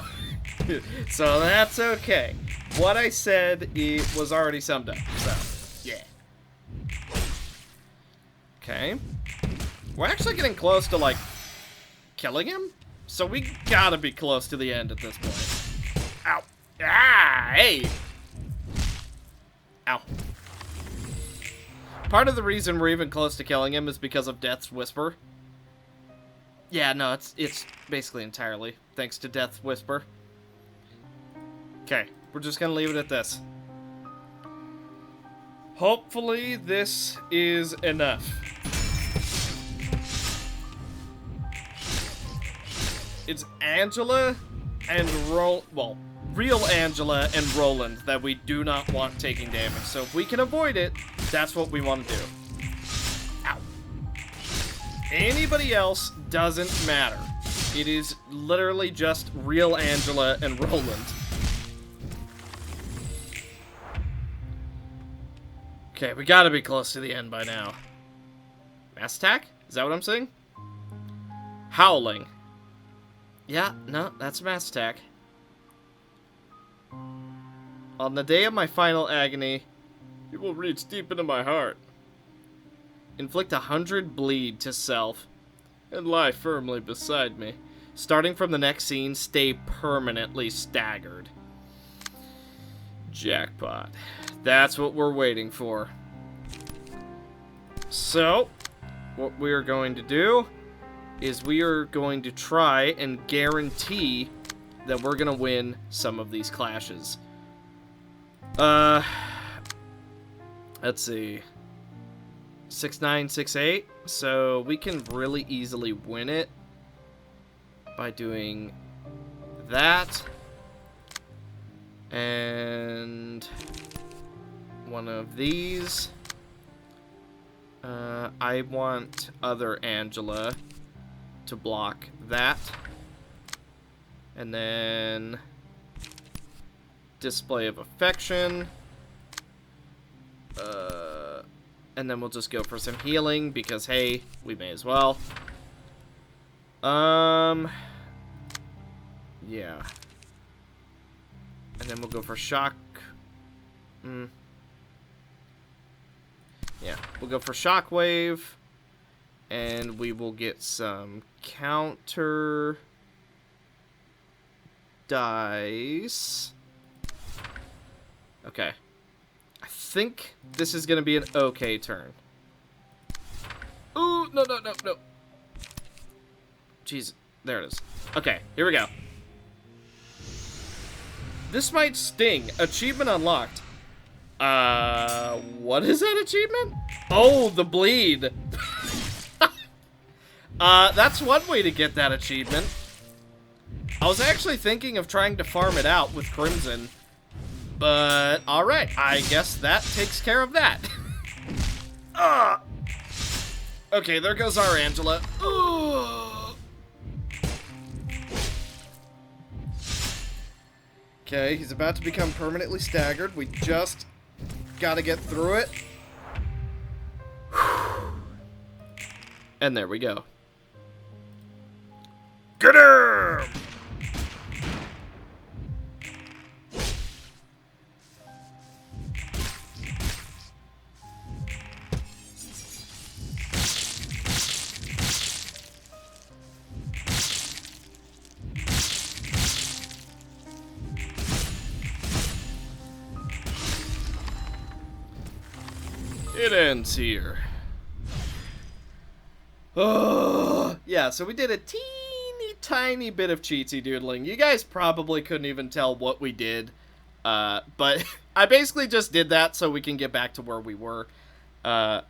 so that's okay. What I said was already summed up, so yeah. Okay. We're actually getting close to, like, killing him? So we gotta be close to the end at this point. Ow. Ah, hey! Ow. Part of the reason we're even close to killing him is because of Death's Whisper. Yeah, no, it's basically entirely thanks to Death's Whisper. Okay, we're just gonna leave it at this. Hopefully this is enough. It's Angela and real Angela and Roland that we do not want taking damage. So if we can avoid it, that's what we want to do. Ow. Anybody else doesn't matter. It is literally just real Angela and Roland. Okay, we gotta be close to the end by now. Mass attack? Is that what I'm saying? Howling. Yeah, no, that's a mass attack. On the day of my final agony, it will reach deep into my heart. Inflict 100 bleed to self, and lie firmly beside me. Starting from the next scene, stay permanently staggered. Jackpot. That's what we're waiting for. So, what we are going to do is we are going to try and guarantee that we're going to win some of these clashes. Let's see. 6-9, 6-8. So we can really easily win it by doing that. And one of these. I want other Angela to block that. And then display of affection. And then we'll just go for some healing because, hey, we may as well. Yeah. And then we'll go for shock. Yeah, we'll go for shockwave. And we will get some counter dice. Okay. I think this is going to be an okay turn. Ooh, no. Jeez, there it is. Okay, here we go. This might sting. Achievement unlocked. What is that achievement? Oh, the bleed. That's one way to get that achievement. I was actually thinking of trying to farm it out with Crimson. But, alright, I guess that takes care of that. Okay, there goes our Angela. Okay, he's about to become permanently staggered. We just gotta get through it. And there we go. Get him! It ends here. Oh, yeah, so we did a teeny tiny bit of cheatsy doodling. You guys probably couldn't even tell what we did. But I basically just did that so we can get back to where we were. That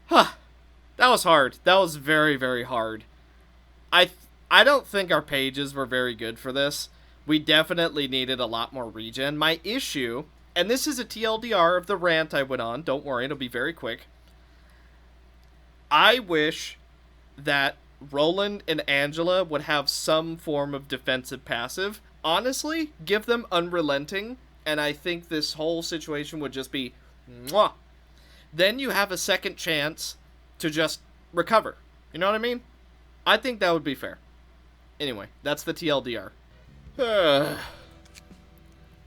was hard. That was very, very hard. I don't think our pages were very good for this. We definitely needed a lot more regen. My issue, and this is a TLDR of the rant I went on. Don't worry, it'll be very quick. I wish that Roland and Angela would have some form of defensive passive. Honestly, give them unrelenting, and I think this whole situation would just be mwah. Then you have a second chance to just recover. You know what I mean? I think that would be fair. Anyway, that's the TLDR.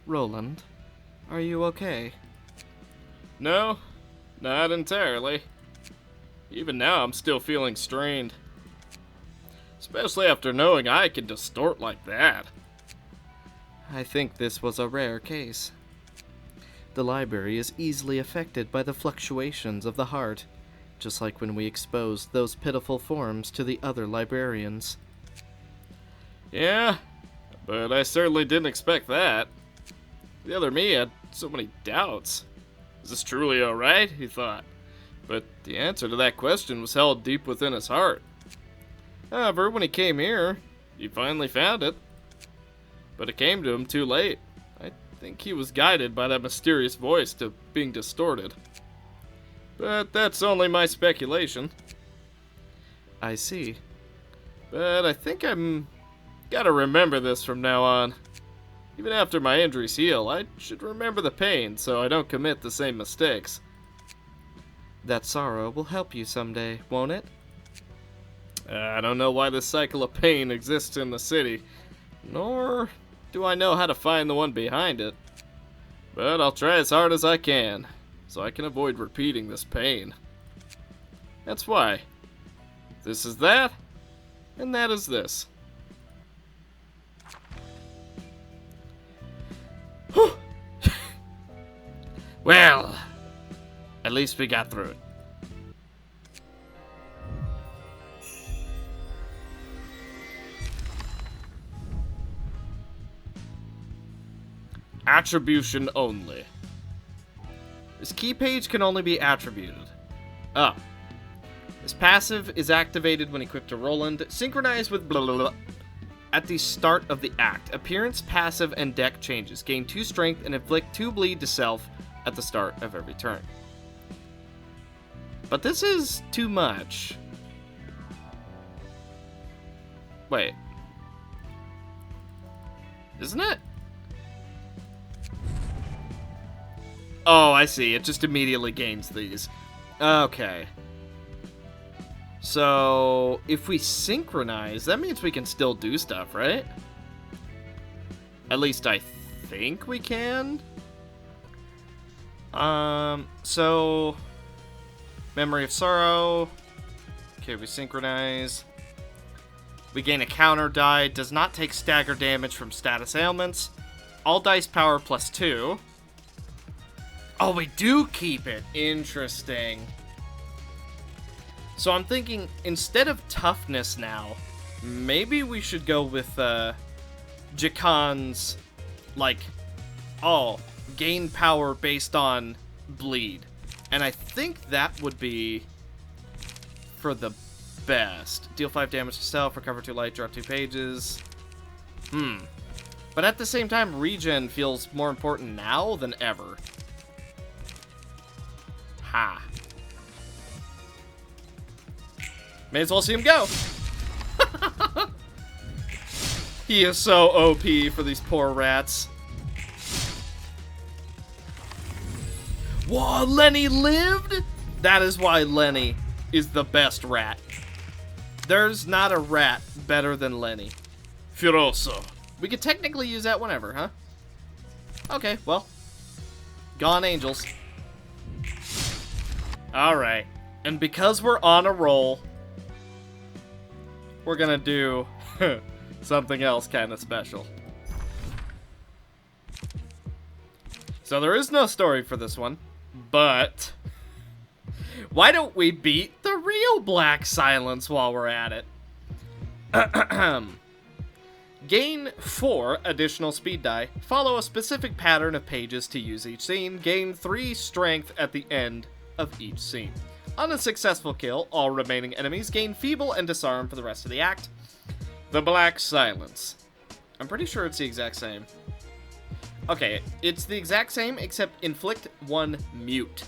Roland, are you okay? No, not entirely. Even now, I'm still feeling strained. Especially after knowing I can distort like that. I think this was a rare case. The library is easily affected by the fluctuations of the heart, just like when we exposed those pitiful forms to the other librarians. Yeah, but I certainly didn't expect that. The other me had so many doubts. Is this truly alright? He thought. But the answer to that question was held deep within his heart. However, when he came here, he finally found it. But it came to him too late. I think he was guided by that mysterious voice to being distorted. But that's only my speculation. I see. But I think I'm gotta remember this from now on. Even after my injuries heal, I should remember the pain so I don't commit the same mistakes. That sorrow will help you someday, won't it? I don't know why this cycle of pain exists in the city, nor do I know how to find the one behind it. But I'll try as hard as I can, so I can avoid repeating this pain. That's why. This is that, and that is this. Well, at least we got through it. Attribution only. This key page can only be attributed. Ah. This passive is activated when equipped to Roland, synchronized with blah blah blah. At the start of the act, appearance, passive, and deck changes. Gain 2 strength and inflict 2 bleed to self at the start of every turn. But this is too much. Wait. Isn't it? Oh, I see. It just immediately gains these. Okay. So, if we synchronize, that means we can still do stuff, right? At least I think we can. So... Memory of Sorrow. Okay, we synchronize. We gain a counter die. Does not take stagger damage from status ailments. All dice power +2. Oh, we do keep it. Interesting. So I'm thinking, instead of toughness now, maybe we should go with Jakan's, like, gain power based on bleed. And I think that would be for the best. Deal 5 damage to self, recover 2 light, draw 2 pages. But at the same time, regen feels more important now than ever. Ha. May as well see him go. He is so OP for these poor rats. Whoa, Lenny lived? That is why Lenny is the best rat. There's not a rat better than Lenny. Furioso. We could technically use that whenever, huh? Okay, well. Gone angels. Alright. And because we're on a roll, we're gonna do something else kind of special. So there is no story for this one, but why don't we beat the real Black Silence while we're at it? Gain 4 additional speed die. Follow a specific pattern of pages to use each scene. Gain 3 strength at the end of each scene. On a successful kill, all remaining enemies gain feeble and disarm for the rest of the act. The Black Silence. I'm pretty sure it's the exact same. Okay, it's the exact same except inflict 1 mute.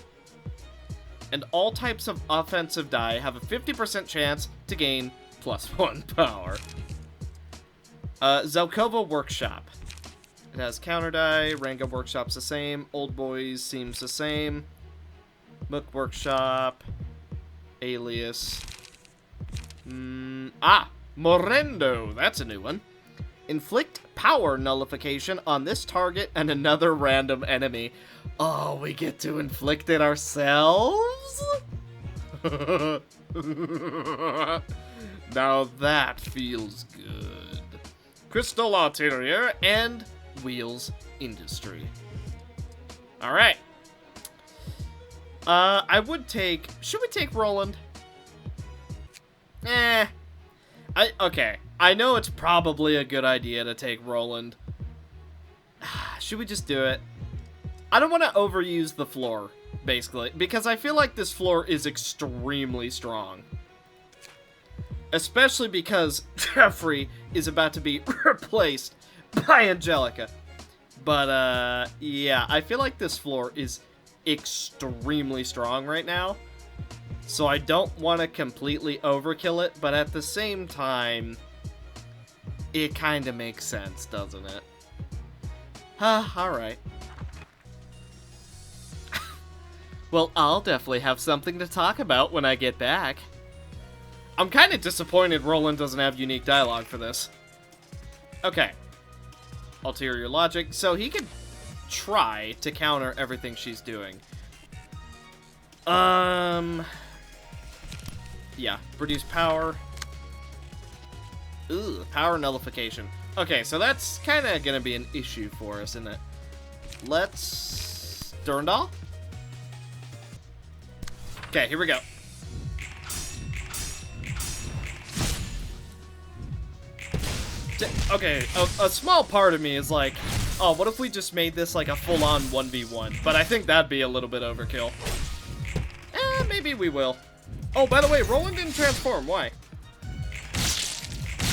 And all types of offensive die have a 50% chance to gain +1 power. Zelkova Workshop. It has counter die. Ranga Workshop's the same. Old Boys seems the same. Mook Workshop. Alias. Morendo. That's a new one. Inflict power nullification on this target and another random enemy. Oh, we get to inflict it ourselves? Now that feels good. Crystal Interior and Wheels Industry. Alright. I would take... Should we take Roland? Okay. I know it's probably a good idea to take Roland. Should we just do it? I don't want to overuse the floor, basically, because I feel like this floor is extremely strong. Especially because Jeffrey is about to be replaced by Angelica. But, yeah, I feel like this floor is extremely strong right now. So I don't want to completely overkill it, but at the same time, it kind of makes sense, doesn't it? Alright. Well, I'll definitely have something to talk about when I get back. I'm kind of disappointed Roland doesn't have unique dialogue for this. Okay. Ulterior logic. So he could try to counter everything she's doing. Yeah. Produce power. Ooh, power nullification. Okay, so that's kind of going to be an issue for us, isn't it? Let's... Durandal? Okay, here we go. Okay, a small part of me is like, oh, what if we just made this like a full-on 1v1? But I think that'd be a little bit overkill. Maybe we will. Oh, by the way, Roland didn't transform. Why?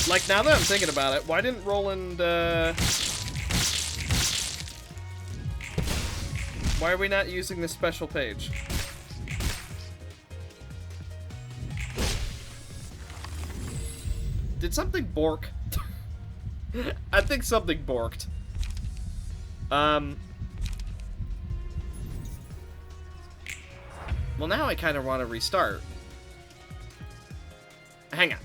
Like, now that I'm thinking about it, why didn't Roland, Why are we not using this special page? Did something bork? I think something borked. Well, now I kind of want to restart. Hang on.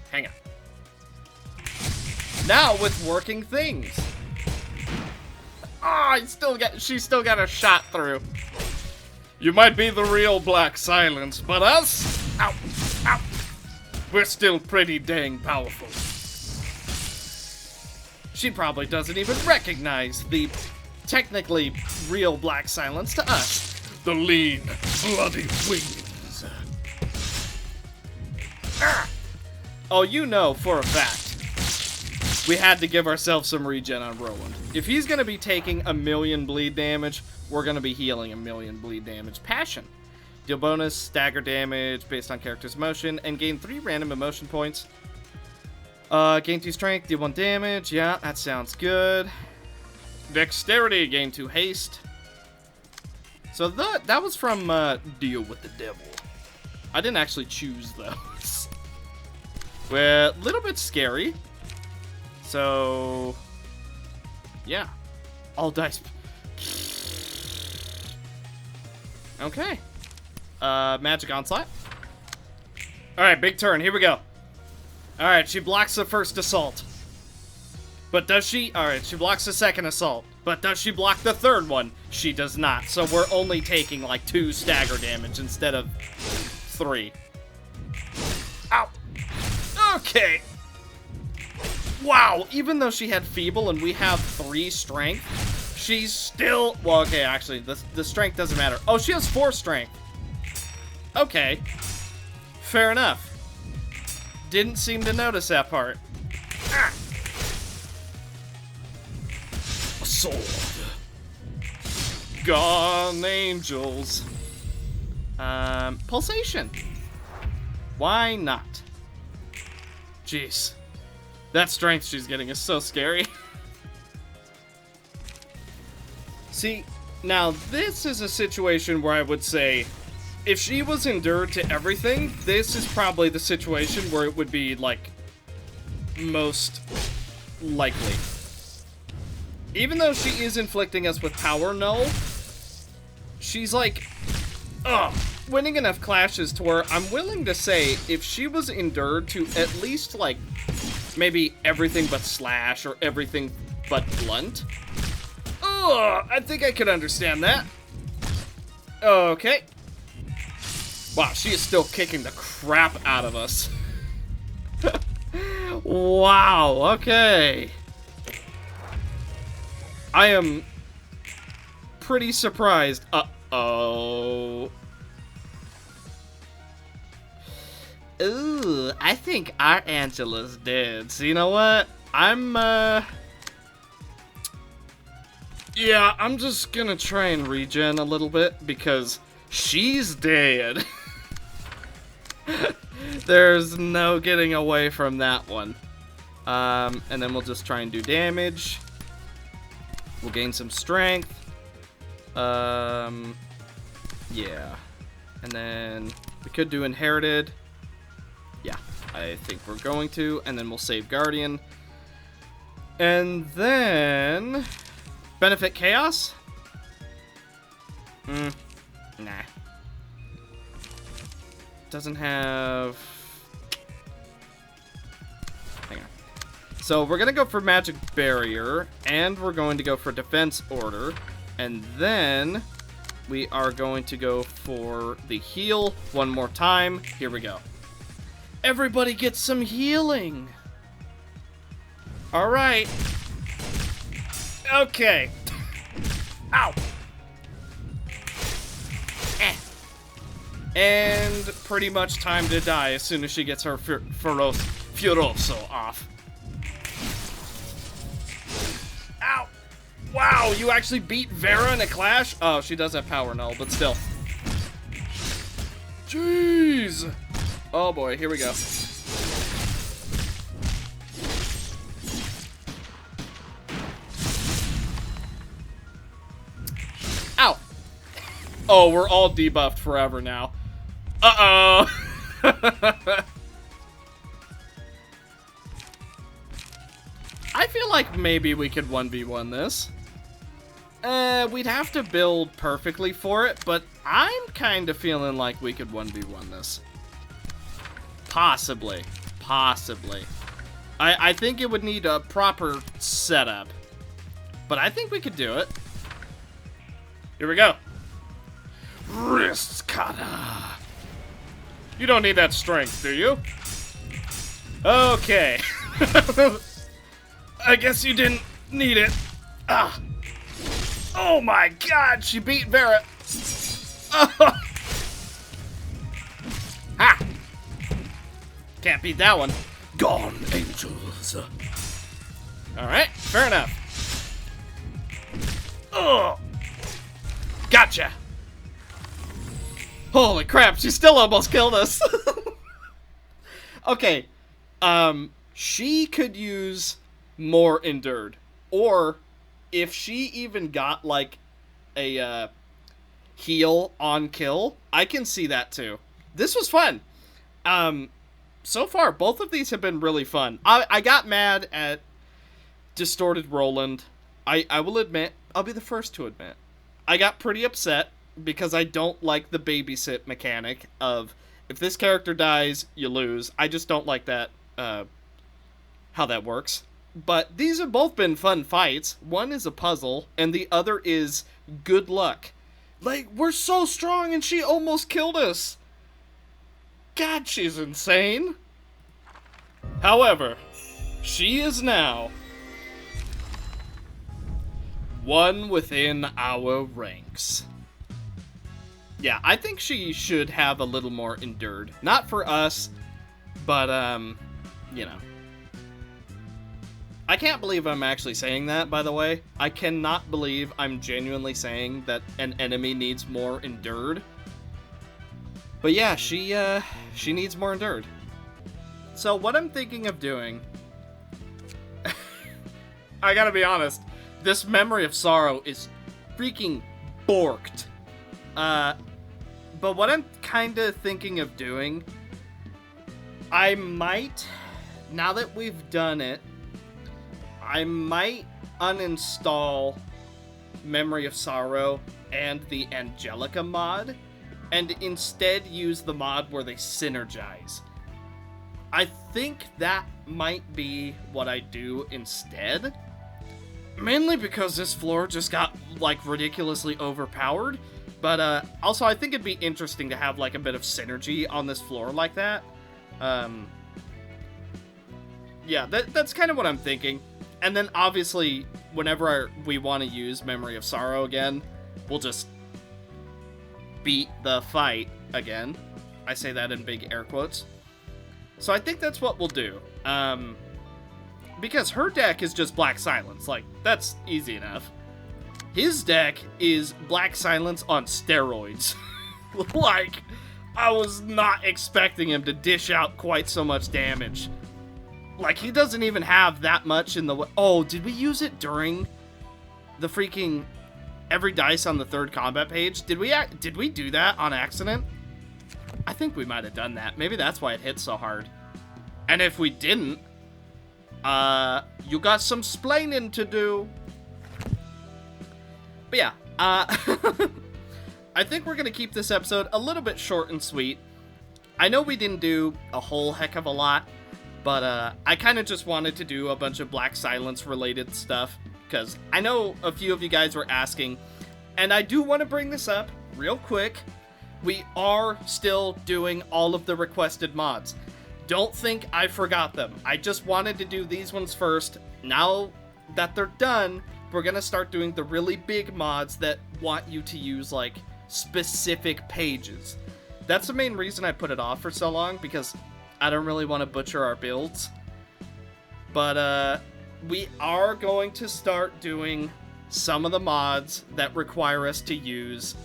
Now with working things. Ah, she still got a shot through. You might be the real Black Silence, but us? Ow. We're still pretty dang powerful. She probably doesn't even recognize the technically real Black Silence to us. The lean, bloody wings. Oh, you know for a fact, we had to give ourselves some regen on Roland. If he's going to be taking 1,000,000 bleed damage, we're going to be healing 1,000,000 bleed damage. Passion. Deal bonus, stagger damage based on character's motion, and gain 3 random emotion points. Gain 2 strength, deal 1 damage. Yeah, that sounds good. Dexterity, gain 2 haste. So that was from Deal with the Devil. I didn't actually choose those. Well, a little bit scary. So, yeah. All dice. Okay. Magic Onslaught. Alright, big turn. Here we go. Alright, she blocks the first assault. But does she? Alright, she blocks the second assault. But does she block the third one? She does not. So we're only taking like 2 stagger damage instead of 3. Ow. Okay. Wow, even though she had feeble and we have 3 strength, she's still... Well, okay, actually, the strength doesn't matter. Oh, she has 4 strength. Okay. Fair enough. Didn't seem to notice that part. Ah. A sword. Gone angels. Pulsation. Why not? Jeez. That strength she's getting is so scary. See, now this is a situation where I would say, if she was endured to everything, this is probably the situation where it would be, like, most likely. Even though she is inflicting us with power null, she's like, winning enough clashes to where I'm willing to say if she was endured to at least, like, maybe everything but slash or everything but blunt. I think I could understand that. Okay. Wow, she is still kicking the crap out of us. Wow, okay. I am pretty surprised. Uh-oh. Ooh, I think our Angela's dead. So you know what? Yeah, I'm just gonna try and regen a little bit because she's dead. There's no getting away from that one. And then we'll just try and do damage. We'll gain some strength. Yeah. And then we could do inherited. Yeah, I think we're going to. And then we'll save Guardian. And then benefit Chaos? Nah. Doesn't have... Hang on. So we're going to go for Magic Barrier, and we're going to go for Defense Order, and then we are going to go for the heal one more time. Here we go. Everybody gets some healing! Alright. Okay. Ow! And pretty much time to die as soon as she gets her Furioso off. Ow! Wow, you actually beat Vera in a clash? Oh, she does have power null, but still. Jeez! Oh boy, here we go. Ow! Oh, we're all debuffed forever now. Uh-oh! I feel like maybe we could 1v1 this. We'd have to build perfectly for it, but I'm kind of feeling like we could 1v1 this. Possibly. Possibly. I think it would need a proper setup. But I think we could do it. Here we go. Wrist kata. You don't need that strength, do you? Okay. I guess you didn't need it. Ah. Oh my god, she beat Vera. Oh. Ha! Can't beat that one. Gone, angels. Alright, fair enough. Oh! Gotcha! Holy crap, she still almost killed us. Okay, she could use more endured. Or, if she even got, like, a, heal on kill, I can see that too. This was fun. So far, both of these have been really fun. I got mad at Distorted Roland. I will admit, I'll be the first to admit, I got pretty upset because I don't like the babysit mechanic of, if this character dies, you lose. I just don't like that, how that works. But these have both been fun fights. One is a puzzle, and the other is good luck. Like, we're so strong and she almost killed us. God, she's insane. However, she is now one within our ranks. Yeah, I think she should have a little more endured. Not for us, but, you know. I can't believe I'm actually saying that, by the way. I cannot believe I'm genuinely saying that an enemy needs more endured. But yeah, she needs more endured. So what I'm thinking of doing... I gotta be honest, this Memory of Sorrow is freaking borked. But what I'm kinda thinking of doing... I might, now that we've done it, I might uninstall Memory of Sorrow and the Angelica mod, and instead use the mod where they synergize. I think that might be what I do instead. Mainly because this floor just got, like, ridiculously overpowered. But also, I think it'd be interesting to have like a bit of synergy on this floor like that. Yeah, that's kind of what I'm thinking. And then obviously, whenever we want to use Memory of Sorrow again, we'll just beat the fight again. I say that in big air quotes. So I think that's what we'll do. Because her deck is just Black Silence. Like, that's easy enough. His deck is Black Silence on steroids. Like, I was not expecting him to dish out quite so much damage. Like, he doesn't even have that much in the... Oh, did we use it during the freaking every dice on the third combat page? Did we do that on accident? I think we might have done that. Maybe that's why it hit so hard. And if we didn't, you got some splaining to do. But yeah, I think we're going to keep this episode a little bit short and sweet. I know we didn't do a whole heck of a lot, but I kind of just wanted to do a bunch of Black Silence related stuff, because I know a few of you guys were asking, and I do want to bring this up real quick. We are still doing all of the requested mods. Don't think I forgot them. I just wanted to do these ones first. Now that they're done, we're going to start doing the really big mods that want you to use, like, specific pages. That's the main reason I put it off for so long, because I don't really want to butcher our builds. But, we are going to start doing some of the mods that require us to use,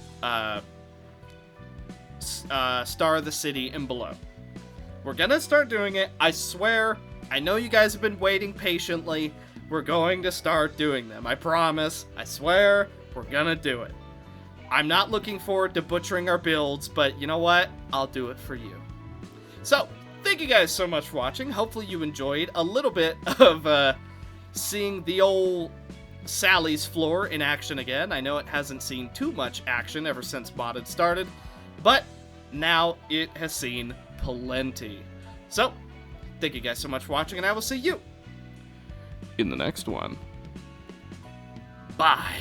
Star of the City and below. We're gonna start doing it. I swear. I know you guys have been waiting patiently. We're going to start doing them. I promise. I swear. We're gonna do it. I'm not looking forward to butchering our builds, but you know what? I'll do it for you. So, thank you guys so much for watching. Hopefully you enjoyed a little bit of seeing the old Sally's floor in action again. I know it hasn't seen too much action ever since modded started, but now it has seen plenty. So, thank you guys so much for watching, and I will see you in the next one. Bye.